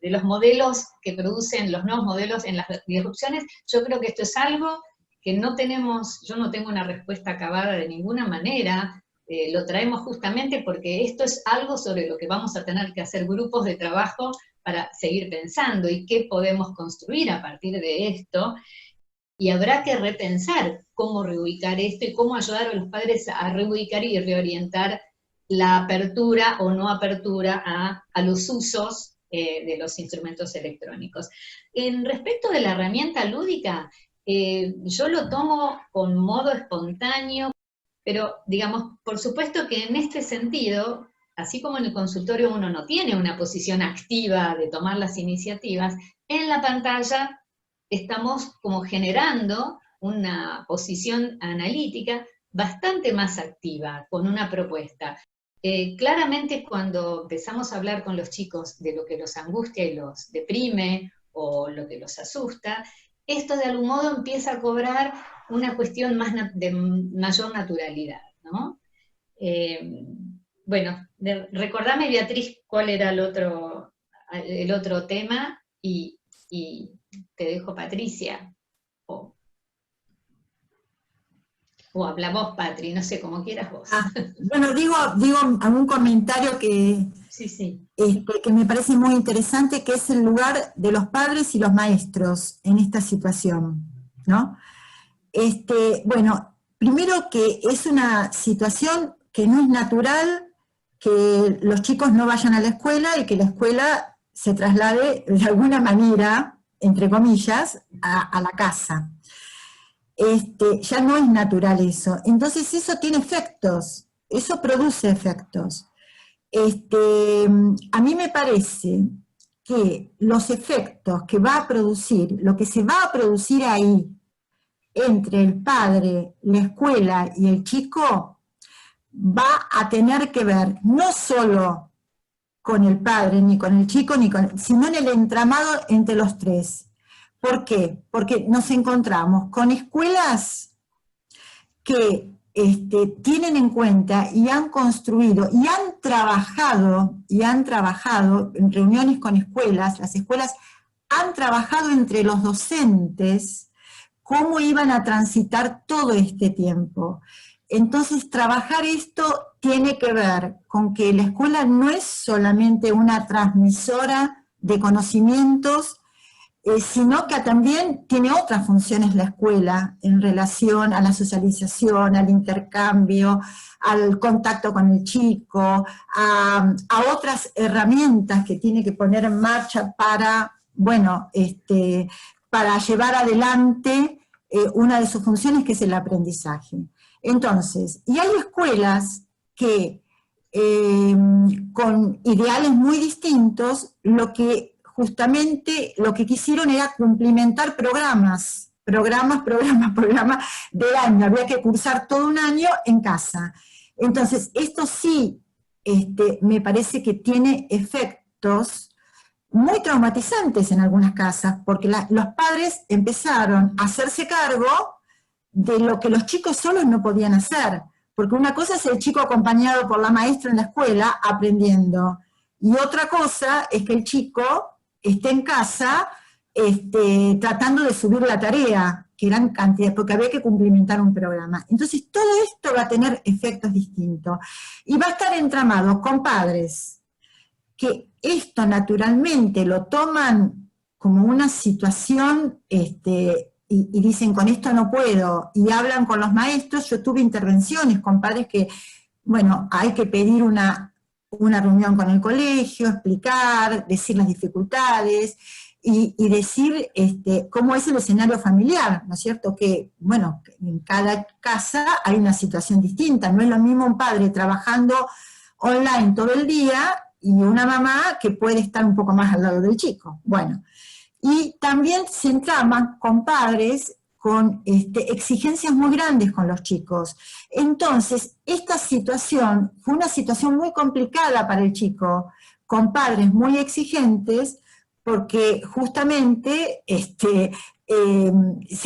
los modelos que producen, los nuevos modelos en las disrupciones, yo creo que esto es algo que no tenemos, yo no tengo una respuesta acabada de ninguna manera. Lo traemos justamente porque esto es algo sobre lo que vamos a tener que hacer grupos de trabajo para seguir pensando y qué podemos construir a partir de esto, y habrá que repensar cómo reubicar esto y cómo ayudar a los padres a reubicar y reorientar la apertura o no apertura a los usos de los instrumentos electrónicos. En respecto de la herramienta lúdica, yo lo tomo con modo espontáneo, pero digamos, por supuesto que en este sentido, así como en el consultorio uno no tiene una posición activa de tomar las iniciativas, en la pantalla estamos como generando una posición analítica bastante más activa, con una propuesta. Claramente cuando empezamos a hablar con los chicos de lo que los angustia y los deprime, o lo que los asusta, esto de algún modo empieza a cobrar una cuestión de mayor naturalidad, ¿no? Bueno, recordame, Beatriz, cuál era el otro tema, y te dejo, Patricia, o habla vos, Patri, no sé, como quieras vos. Bueno, digo algún comentario que me parece muy interesante, que es el lugar de los padres y los maestros en esta situación, ¿no? Bueno, primero que es una situación que no es natural que los chicos no vayan a la escuela y que la escuela se traslade de alguna manera, entre comillas, a la casa. Ya no es natural eso. Entonces eso tiene efectos, eso produce efectos. A mí me parece que los efectos que va a producir, lo que se va a producir ahí, entre el padre, la escuela y el chico, va a tener que ver no solo con el padre, ni con el chico, sino en el entramado entre los tres. ¿Por qué? Porque nos encontramos con escuelas que tienen en cuenta y han construido y han trabajado en reuniones con escuelas. Las escuelas han trabajado entre los docentes cómo iban a transitar todo este tiempo. Entonces, trabajar esto tiene que ver con que la escuela no es solamente una transmisora de conocimientos, sino que también tiene otras funciones la escuela en relación a la socialización, al intercambio, al contacto con el chico, a otras herramientas que tiene que poner en marcha para, bueno, para llevar adelante una de sus funciones, que es el aprendizaje. Entonces, y hay escuelas que con ideales muy distintos, justamente lo que quisieron era cumplimentar programas del año, había que cursar todo un año en casa. Entonces, esto sí me parece que tiene efectos muy traumatizantes en algunas casas, porque los padres empezaron a hacerse cargo de lo que los chicos solos no podían hacer, porque una cosa es el chico acompañado por la maestra en la escuela aprendiendo, y otra cosa es que el chico esté en casa tratando de subir la tarea, que eran cantidades, porque había que cumplimentar un programa. Entonces todo esto va a tener efectos distintos, y va a estar entramado con padres que esto naturalmente lo toman como una situación, y dicen, con esto no puedo, y hablan con los maestros. Yo tuve intervenciones con padres que, bueno, hay que pedir una reunión con el colegio, explicar, decir las dificultades, y decir cómo es el escenario familiar, ¿no es cierto? Que, bueno, en cada casa hay una situación distinta, no es lo mismo un padre trabajando online todo el día y una mamá que puede estar un poco más al lado del chico. Bueno, y también se entraman con padres con exigencias muy grandes con los chicos. Entonces, esta situación fue una situación muy complicada para el chico, con padres muy exigentes, porque justamente se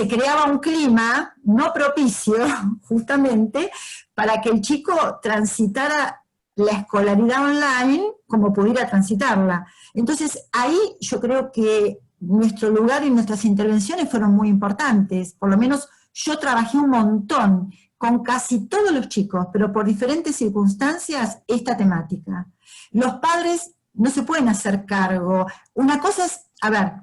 creaba un clima no propicio, justamente, para que el chico transitara la escolaridad online como pudiera transitarla. Entonces, ahí yo creo que nuestro lugar y nuestras intervenciones fueron muy importantes. Por lo menos yo trabajé un montón con casi todos los chicos, pero por diferentes circunstancias, esta temática. Los padres no se pueden hacer cargo. Una cosa es, a ver,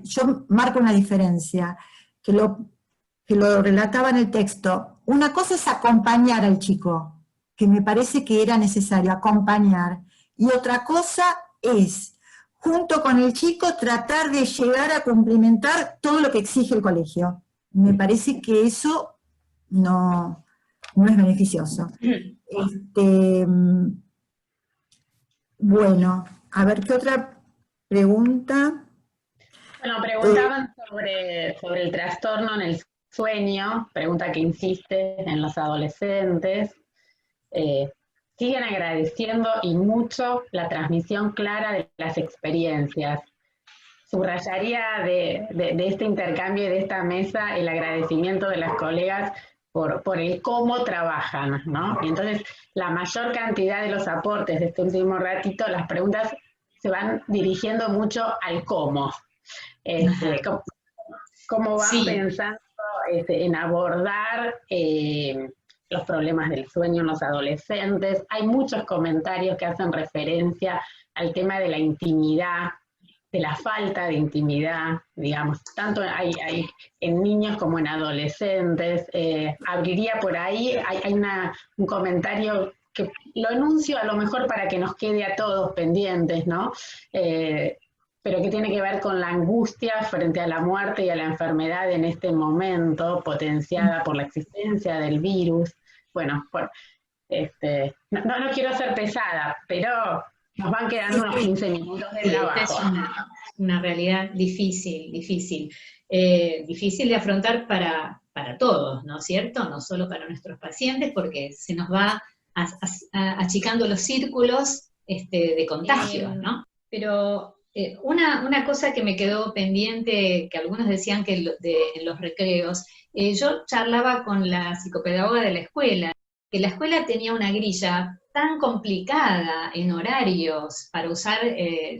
yo marco una diferencia, que lo relataba en el texto. Una cosa es acompañar al chico, que me parece que era necesario acompañar, y otra cosa es, junto con el chico, tratar de llegar a cumplimentar todo lo que exige el colegio. Me parece que eso no es beneficioso. Bueno, a ver, ¿qué otra pregunta? Bueno, preguntaban sobre el trastorno en el sueño, pregunta que insiste en los adolescentes. Siguen agradeciendo y mucho la transmisión clara de las experiencias. Subrayaría de este intercambio y de esta mesa el agradecimiento de las colegas por el cómo trabajan, ¿no? Y entonces la mayor cantidad de los aportes de este último ratito, las preguntas se van dirigiendo mucho al cómo. Cómo van pensando en abordar los problemas del sueño en los adolescentes. Hay muchos comentarios que hacen referencia al tema de la intimidad, de la falta de intimidad, digamos, tanto hay en niños como en adolescentes. Abriría por ahí, hay un comentario que lo enuncio a lo mejor para que nos quede a todos pendientes, ¿no? Pero que tiene que ver con la angustia frente a la muerte y a la enfermedad en este momento, potenciada por la existencia del virus. Bueno, no quiero ser pesada, pero nos van quedando unos 15 minutos de trabajo. Es una realidad difícil de afrontar para todos, ¿no es cierto? No solo para nuestros pacientes, porque se nos va achicando los círculos de contagio, ¿no? Pero una cosa que me quedó pendiente, que algunos decían que en los recreos, yo charlaba con la psicopedagoga de la escuela, que la escuela tenía una grilla tan complicada en horarios para usar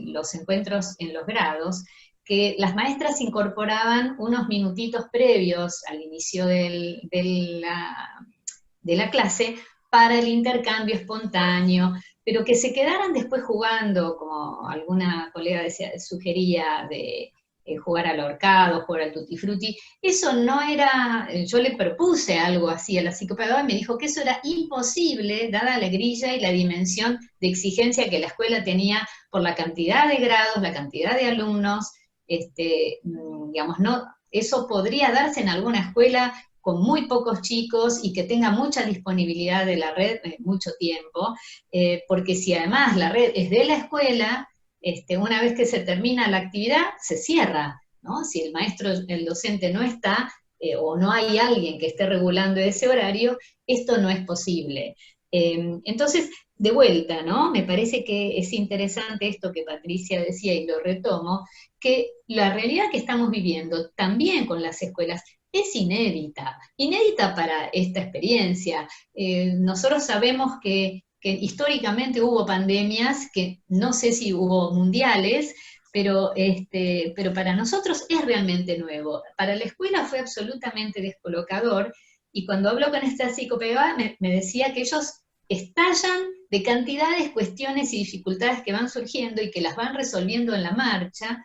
los encuentros en los grados, que las maestras incorporaban unos minutitos previos al inicio de de la clase para el intercambio espontáneo, pero que se quedaran después jugando, como alguna colega sugería, de jugar al ahorcado, jugar al tutti frutti. Eso no era, yo le propuse algo así a la psicopedagoga y me dijo que eso era imposible, dada la grilla y la dimensión de exigencia que la escuela tenía por la cantidad de grados, la cantidad de alumnos, digamos, no, eso podría darse en alguna escuela con muy pocos chicos y que tenga mucha disponibilidad de la red mucho tiempo, porque si además la red es de la escuela, una vez que se termina la actividad, se cierra, ¿no? Si el maestro, el docente no está, o no hay alguien que esté regulando ese horario, esto no es posible. Entonces, de vuelta, ¿no? Me parece que es interesante esto que Patricia decía, y lo retomo, que la realidad que estamos viviendo también con las escuelas es inédita para esta experiencia. Nosotros sabemos que históricamente hubo pandemias, que no sé si hubo mundiales, pero para nosotros es realmente nuevo. Para la escuela fue absolutamente descolocador, y cuando hablo con esta psicopedagoga me decía que ellos estallan de cantidades, cuestiones y dificultades que van surgiendo y que las van resolviendo en la marcha.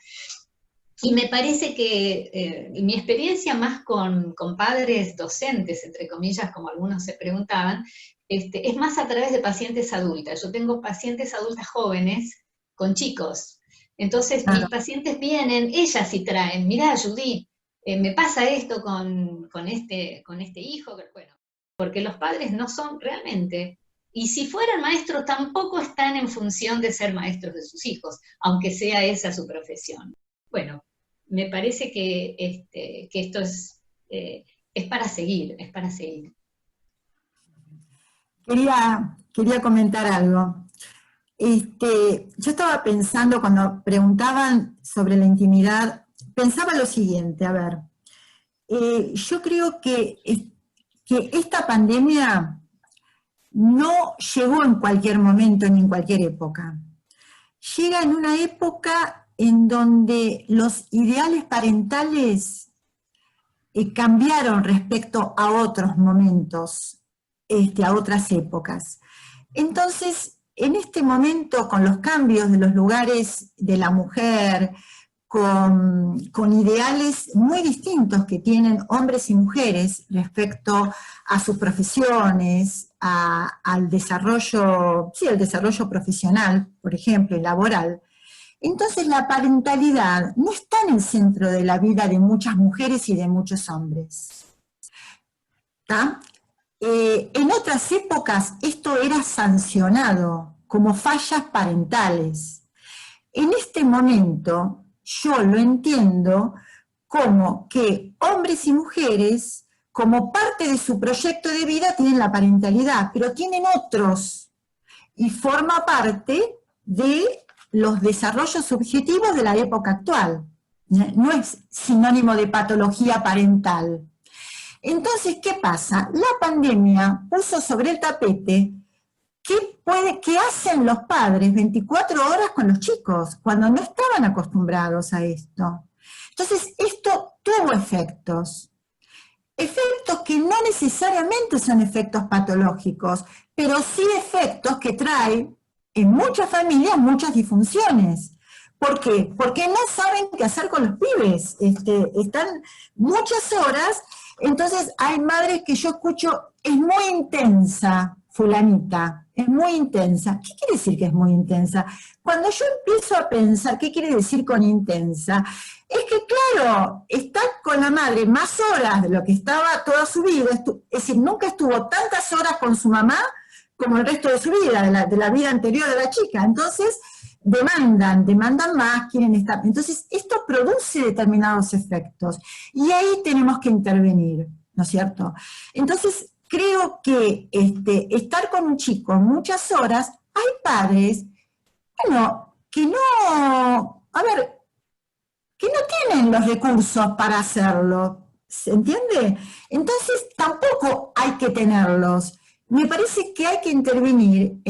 Y me parece que mi experiencia más con padres docentes, entre comillas, como algunos se preguntaban, es más a través de pacientes adultas. Yo tengo pacientes adultas jóvenes con chicos. Entonces mis pacientes vienen, ellas sí traen, mirá Judith, me pasa esto con este hijo, bueno, porque los padres no son realmente, y si fueran maestros tampoco están en función de ser maestros de sus hijos, aunque sea esa su profesión. Bueno, me parece que esto es para seguir, es para seguir. Quería comentar algo. Yo estaba pensando, cuando preguntaban sobre la intimidad, pensaba lo siguiente, a ver, yo creo que esta pandemia no llegó en cualquier momento ni en cualquier época. Llega en una época en donde los ideales parentales cambiaron respecto a otros momentos, a otras épocas. Entonces, en este momento, con los cambios de los lugares de la mujer, con ideales muy distintos que tienen hombres y mujeres respecto a sus profesiones, al desarrollo, sí, al desarrollo profesional, por ejemplo, y laboral. Entonces la parentalidad no está en el centro de la vida de muchas mujeres y de muchos hombres. En otras épocas esto era sancionado como fallas parentales. En este momento yo lo entiendo como que hombres y mujeres, como parte de su proyecto de vida, tienen la parentalidad, pero tienen otros, y forma parte de los desarrollos subjetivos de la época actual. No es sinónimo de patología parental. Entonces, ¿qué pasa? La pandemia puso sobre el tapete qué hacen los padres 24 horas con los chicos, cuando no estaban acostumbrados a esto. Entonces, esto tuvo efectos. Efectos que no necesariamente son efectos patológicos, pero sí efectos que traen en muchas familias muchas disfunciones. ¿Por qué? Porque no saben qué hacer con los pibes. Están muchas horas, entonces hay madres que yo escucho, es muy intensa, fulanita, es muy intensa. ¿Qué quiere decir que es muy intensa? Cuando yo empiezo a pensar, ¿qué quiere decir con intensa? Es que, claro, está con la madre más horas de lo que estaba toda su vida, es decir, nunca estuvo tantas horas con su mamá como el resto de su vida, de la vida anterior de la chica. Entonces, demandan más, quieren estar. Entonces, esto produce determinados efectos, y ahí tenemos que intervenir, ¿no es cierto? Entonces, creo que estar con un chico muchas horas, hay padres, bueno, que no tienen los recursos para hacerlo, ¿se entiende? Entonces, tampoco hay que tenerlos. Me parece que hay que intervenir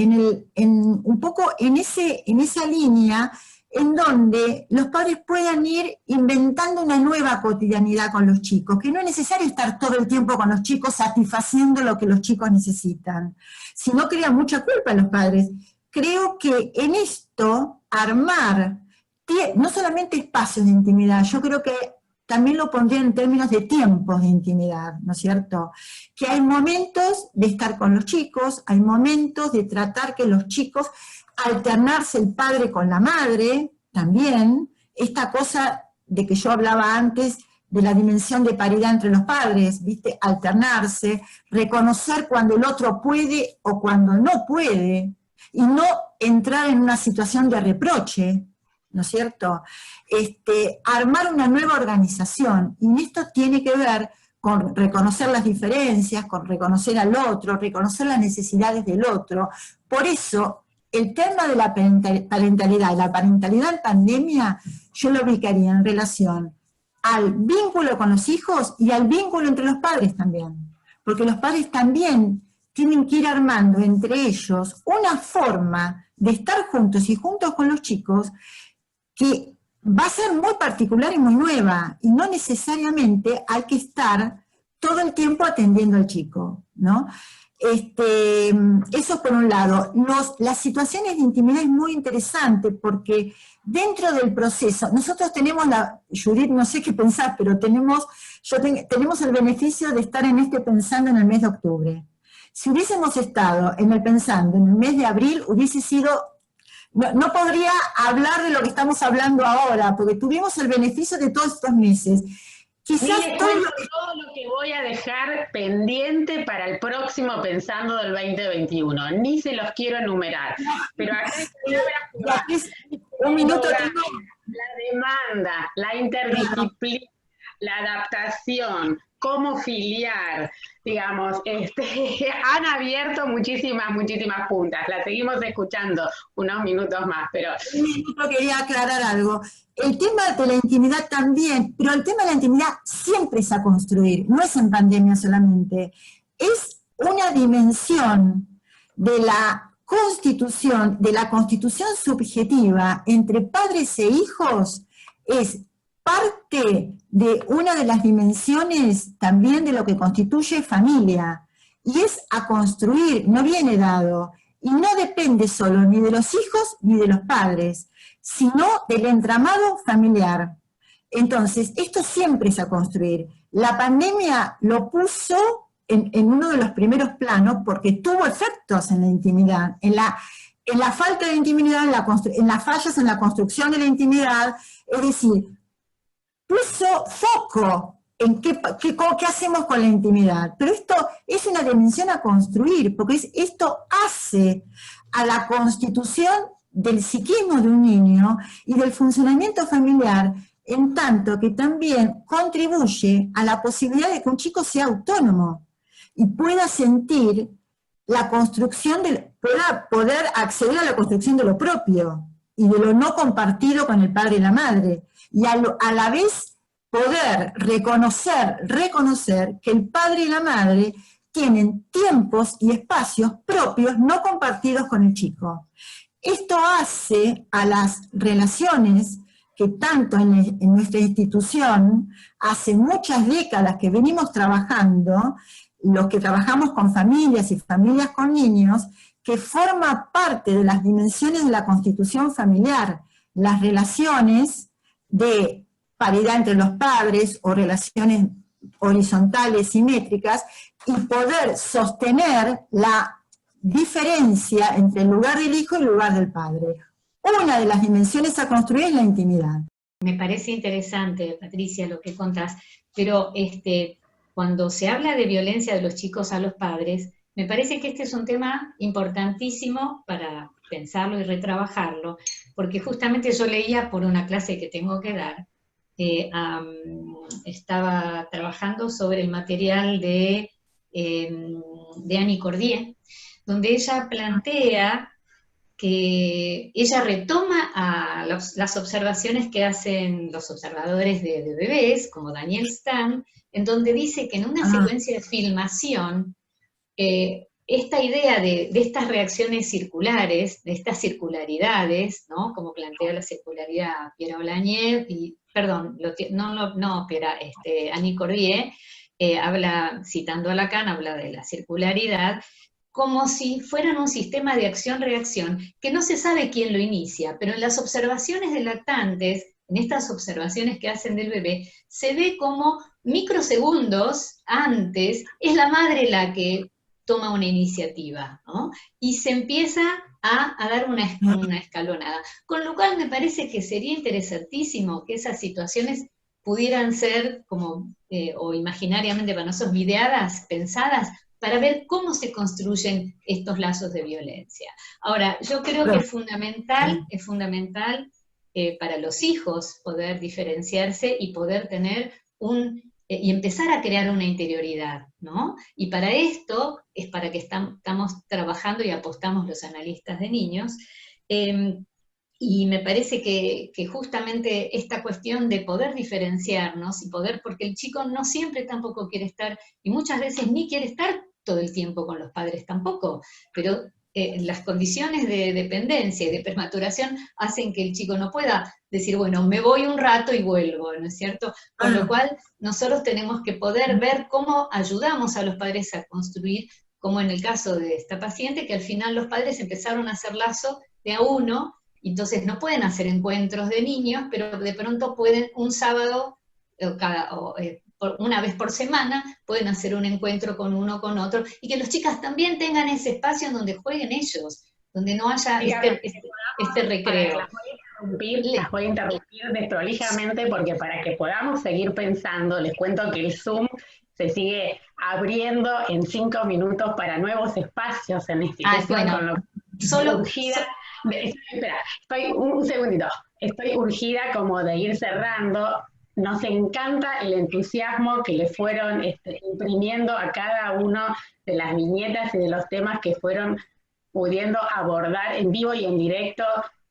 un poco en esa línea en donde los padres puedan ir inventando una nueva cotidianidad con los chicos, que no es necesario estar todo el tiempo con los chicos satisfaciendo lo que los chicos necesitan, sino crea mucha culpa a los padres. Creo que en esto, armar, no solamente espacios de intimidad, yo creo que también lo pondría en términos de tiempos de intimidad, ¿no es cierto? Que hay momentos de estar con los chicos, hay momentos de tratar que los chicos, alternarse el padre con la madre, también, esta cosa de que yo hablaba antes, de la dimensión de paridad entre los padres, ¿viste? Alternarse, reconocer cuando el otro puede o cuando no puede, y no entrar en una situación de reproche, ¿no es cierto? Armar una nueva organización, y esto tiene que ver con reconocer las diferencias, con reconocer al otro, reconocer las necesidades del otro. Por eso, el tema de la parentalidad, la parentalidad en pandemia, yo lo ubicaría en relación al vínculo con los hijos y al vínculo entre los padres también, porque los padres también tienen que ir armando entre ellos una forma de estar juntos y juntos con los chicos que va a ser muy particular y muy nueva, y no necesariamente hay que estar todo el tiempo atendiendo al chico, ¿no? Eso por un lado. Las situaciones de intimidad es muy interesante porque dentro del proceso, nosotros tenemos Judith, no sé qué pensar, pero tenemos el beneficio de estar en pensando en el mes de octubre. Si hubiésemos estado pensando en el mes de abril, hubiese sido... No podría hablar de lo que estamos hablando ahora, porque tuvimos el beneficio de todos estos meses. Quizás todo lo que voy a dejar pendiente para el próximo Pensando del 2021. Ni se los quiero enumerar. Pero acá un minuto la demanda, la interdisciplina, la adaptación, cómo filiar, digamos, han abierto muchísimas puntas. La seguimos escuchando unos minutos más, pero... Yo quería aclarar algo. El tema de la intimidad también, pero el tema de la intimidad siempre es a construir, no es en pandemia solamente. Es una dimensión de la constitución subjetiva entre padres e hijos, es parte de una de las dimensiones también de lo que constituye familia, y es a construir, no viene dado, y no depende solo ni de los hijos ni de los padres, sino del entramado familiar. Entonces, esto siempre es a construir. La pandemia lo puso en uno de los primeros planos porque tuvo efectos en la intimidad, en la falta de intimidad, en las fallas en la construcción de la intimidad, es decir, puso foco en qué hacemos con la intimidad. Pero esto es una dimensión a construir, porque esto hace a la constitución del psiquismo de un niño y del funcionamiento familiar, en tanto que también contribuye a la posibilidad de que un chico sea autónomo y pueda sentir la construcción, pueda poder acceder a la construcción de lo propio y de lo no compartido con el padre y la madre. Y a la vez poder reconocer que el padre y la madre tienen tiempos y espacios propios no compartidos con el chico. Esto hace a las relaciones que tanto en nuestra institución, hace muchas décadas que venimos trabajando, los que trabajamos con familias y familias con niños, que forma parte de las dimensiones de la constitución familiar, las relaciones de paridad entre los padres o relaciones horizontales, simétricas, y poder sostener la diferencia entre el lugar del hijo y el lugar del padre. Una de las dimensiones a construir es la intimidad. Me parece interesante, Patricia, lo que contás, pero cuando se habla de violencia de los chicos a los padres, me parece que este es un tema importantísimo para pensarlo y retrabajarlo, porque justamente yo leía por una clase que tengo que dar, estaba trabajando sobre el material de Annie Cordier, donde ella plantea que ella retoma a las observaciones que hacen los observadores de bebés, como Daniel Stam, en donde dice que en una secuencia de filmación, esta idea de estas reacciones circulares, de estas circularidades, ¿no? Como plantea la circularidad Pierre Olagnier, Annie Cordier, habla, citando a Lacan, habla de la circularidad, como si fueran un sistema de acción-reacción, que no se sabe quién lo inicia, pero en las observaciones de lactantes, en estas observaciones que hacen del bebé, se ve como microsegundos antes es la madre la que toma una iniciativa, ¿no? Y se empieza a dar una escalonada. Con lo cual me parece que sería interesantísimo que esas situaciones pudieran ser como, o imaginariamente para nosotros, videadas, pensadas, para ver cómo se construyen estos lazos de violencia. Ahora, yo creo que es fundamental para los hijos poder diferenciarse y poder tener y empezar a crear una interioridad, ¿no? Y para esto es para que estamos trabajando y apostamos los analistas de niños, y me parece que justamente esta cuestión de poder diferenciarnos y poder, porque el chico no siempre tampoco quiere estar, y muchas veces ni quiere estar todo el tiempo con los padres tampoco, pero las condiciones de dependencia y de prematuración hacen que el chico no pueda decir, bueno, me voy un rato y vuelvo, ¿no es cierto? Con lo cual nosotros tenemos que poder ver cómo ayudamos a los padres a construir, como en el caso de esta paciente, que al final los padres empezaron a hacer lazo de a uno, entonces no pueden hacer encuentros de niños, pero de pronto pueden un sábado, una vez por semana, pueden hacer un encuentro con uno o con otro, y que los chicas también tengan ese espacio en donde jueguen ellos, donde no haya este recreo. Las voy a interrumpir desprolijamente porque para que podamos seguir pensando, les cuento que el Zoom se sigue abriendo en 5 minutos para nuevos espacios en institución, con lo que estoy urgida. Espera, un segundito. Estoy urgida como de ir cerrando. Nos encanta el entusiasmo que le fueron imprimiendo a cada uno de las viñetas y de los temas que fueron pudiendo abordar en vivo y en directo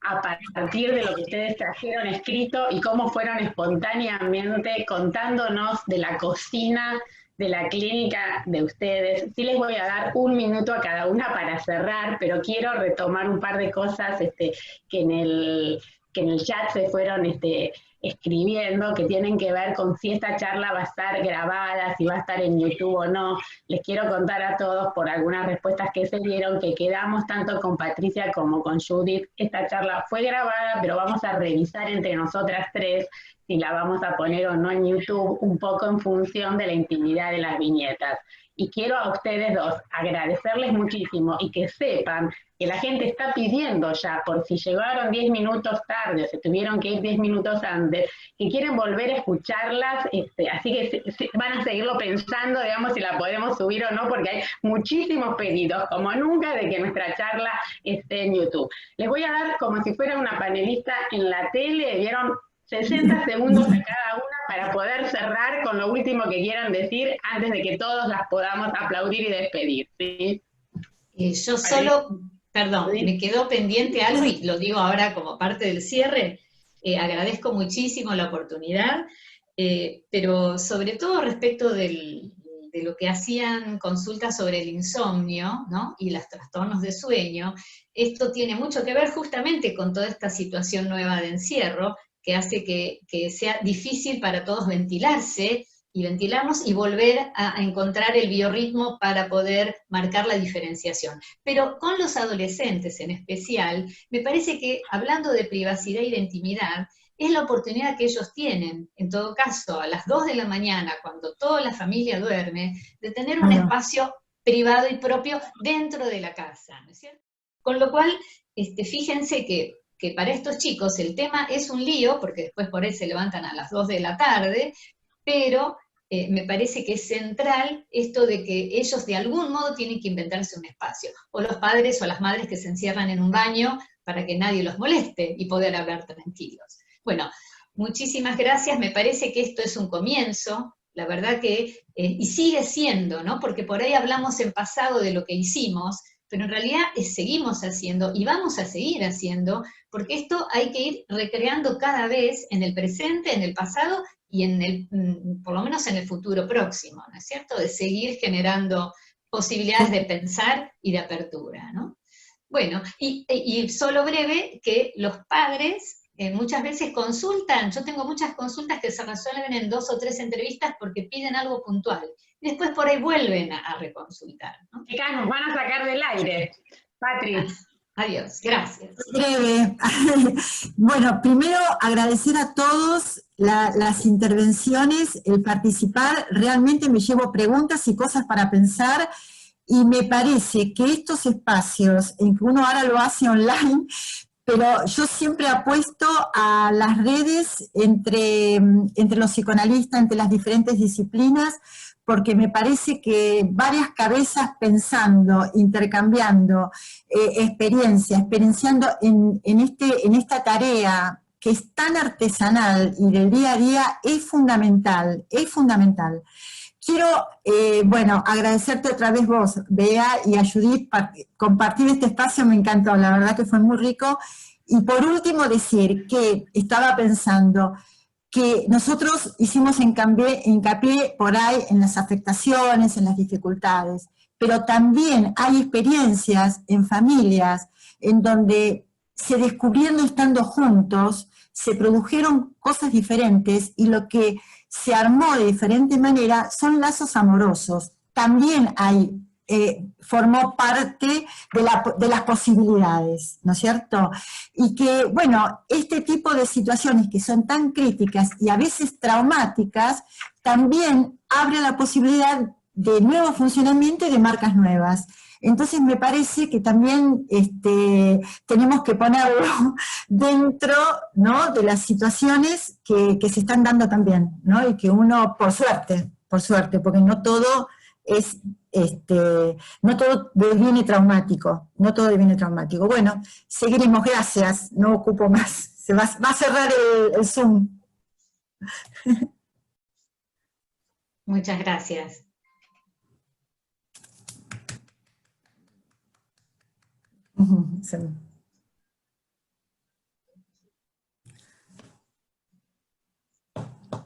a partir de lo que ustedes trajeron escrito y cómo fueron espontáneamente contándonos de la cocina, de la clínica de ustedes. Sí les voy a dar 1 minuto a cada una para cerrar, pero quiero retomar un par de cosas que en el chat se fueron escribiendo, que tienen que ver con si esta charla va a estar grabada, si va a estar en YouTube o no. Les quiero contar a todos, por algunas respuestas que se dieron, que quedamos tanto con Patricia como con Judith. Esta charla fue grabada, pero vamos a revisar entre nosotras tres si la vamos a poner o no en YouTube, un poco en función de la intimidad de las viñetas. Y quiero a ustedes dos agradecerles muchísimo y que sepan que la gente está pidiendo ya, por si llegaron 10 minutos tarde o se tuvieron que ir 10 minutos antes, que quieren volver a escucharlas, así que van a seguirlo pensando, digamos, si la podemos subir o no, porque hay muchísimos pedidos, como nunca, de que nuestra charla esté en YouTube. Les voy a dar como si fuera una panelista en la tele, ¿vieron? 60 segundos a cada una para poder cerrar con lo último que quieran decir antes de que todos las podamos aplaudir y despedir, ¿sí? Yo solo, perdón, me quedó pendiente algo y lo digo ahora como parte del cierre. Agradezco muchísimo la oportunidad, pero sobre todo respecto de lo que hacían consultas sobre el insomnio, ¿no? Y los trastornos de sueño, esto tiene mucho que ver justamente con toda esta situación nueva de encierro, que hace que sea difícil para todos ventilarse y ventilarnos y volver a encontrar el biorritmo para poder marcar la diferenciación. Pero con los adolescentes en especial, me parece que hablando de privacidad y de intimidad, es la oportunidad que ellos tienen, en todo caso, a las 2 de la mañana, cuando toda la familia duerme, de tener un espacio privado y propio dentro de la casa, ¿no es cierto? Con lo cual, fíjense que para estos chicos el tema es un lío, porque después por ahí se levantan a las 2 de la tarde, pero me parece que es central esto de que ellos de algún modo tienen que inventarse un espacio, o los padres o las madres que se encierran en un baño para que nadie los moleste y poder hablar tranquilos. Bueno, muchísimas gracias, me parece que esto es un comienzo, la verdad que, y sigue siendo, ¿no? Porque por ahí hablamos en pasado de lo que hicimos, pero en realidad seguimos haciendo y vamos a seguir haciendo, porque esto hay que ir recreando cada vez en el presente, en el pasado y por lo menos en el futuro próximo, ¿no es cierto? De seguir generando posibilidades de pensar y de apertura, ¿no? Bueno, y solo breve, que los padres muchas veces consultan, yo tengo muchas consultas que se resuelven en 2 o 3 entrevistas porque piden algo puntual, y después por ahí vuelven a reconsultar, ¿no? Chicas, nos van a sacar del aire. Patri. Adiós, gracias. Breve. Bueno, primero agradecer a todos las intervenciones, el participar, realmente me llevo preguntas y cosas para pensar, y me parece que estos espacios, en que uno ahora lo hace online, pero yo siempre apuesto a las redes entre los psicoanalistas, entre las diferentes disciplinas, porque me parece que varias cabezas pensando, intercambiando experienciando en esta tarea que es tan artesanal y del día a día, es fundamental, es fundamental. Quiero, bueno, agradecerte otra vez vos, Bea, y a Judith, compartir este espacio me encantó, la verdad que fue muy rico. Y por último decir que estaba pensando que nosotros hicimos hincapié por ahí en las afectaciones, en las dificultades, pero también hay experiencias en familias en donde se descubrieron estando juntos, se produjeron cosas diferentes y lo que se armó de diferente manera son lazos amorosos. También formó parte de las posibilidades, ¿no es cierto? Y que, bueno, este tipo de situaciones que son tan críticas y a veces traumáticas, también abre la posibilidad de nuevo funcionamiento y de marcas nuevas. Entonces me parece que también tenemos que ponerlo dentro, ¿no?, de las situaciones que se están dando también, ¿no? Y que uno, por suerte, porque no todo es, no todo deviene traumático, no todo deviene traumático. Bueno, seguiremos, gracias, no ocupo más, se va a cerrar el Zoom. Muchas gracias. Sí.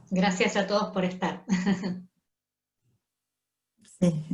Gracias a todos por estar. Sí.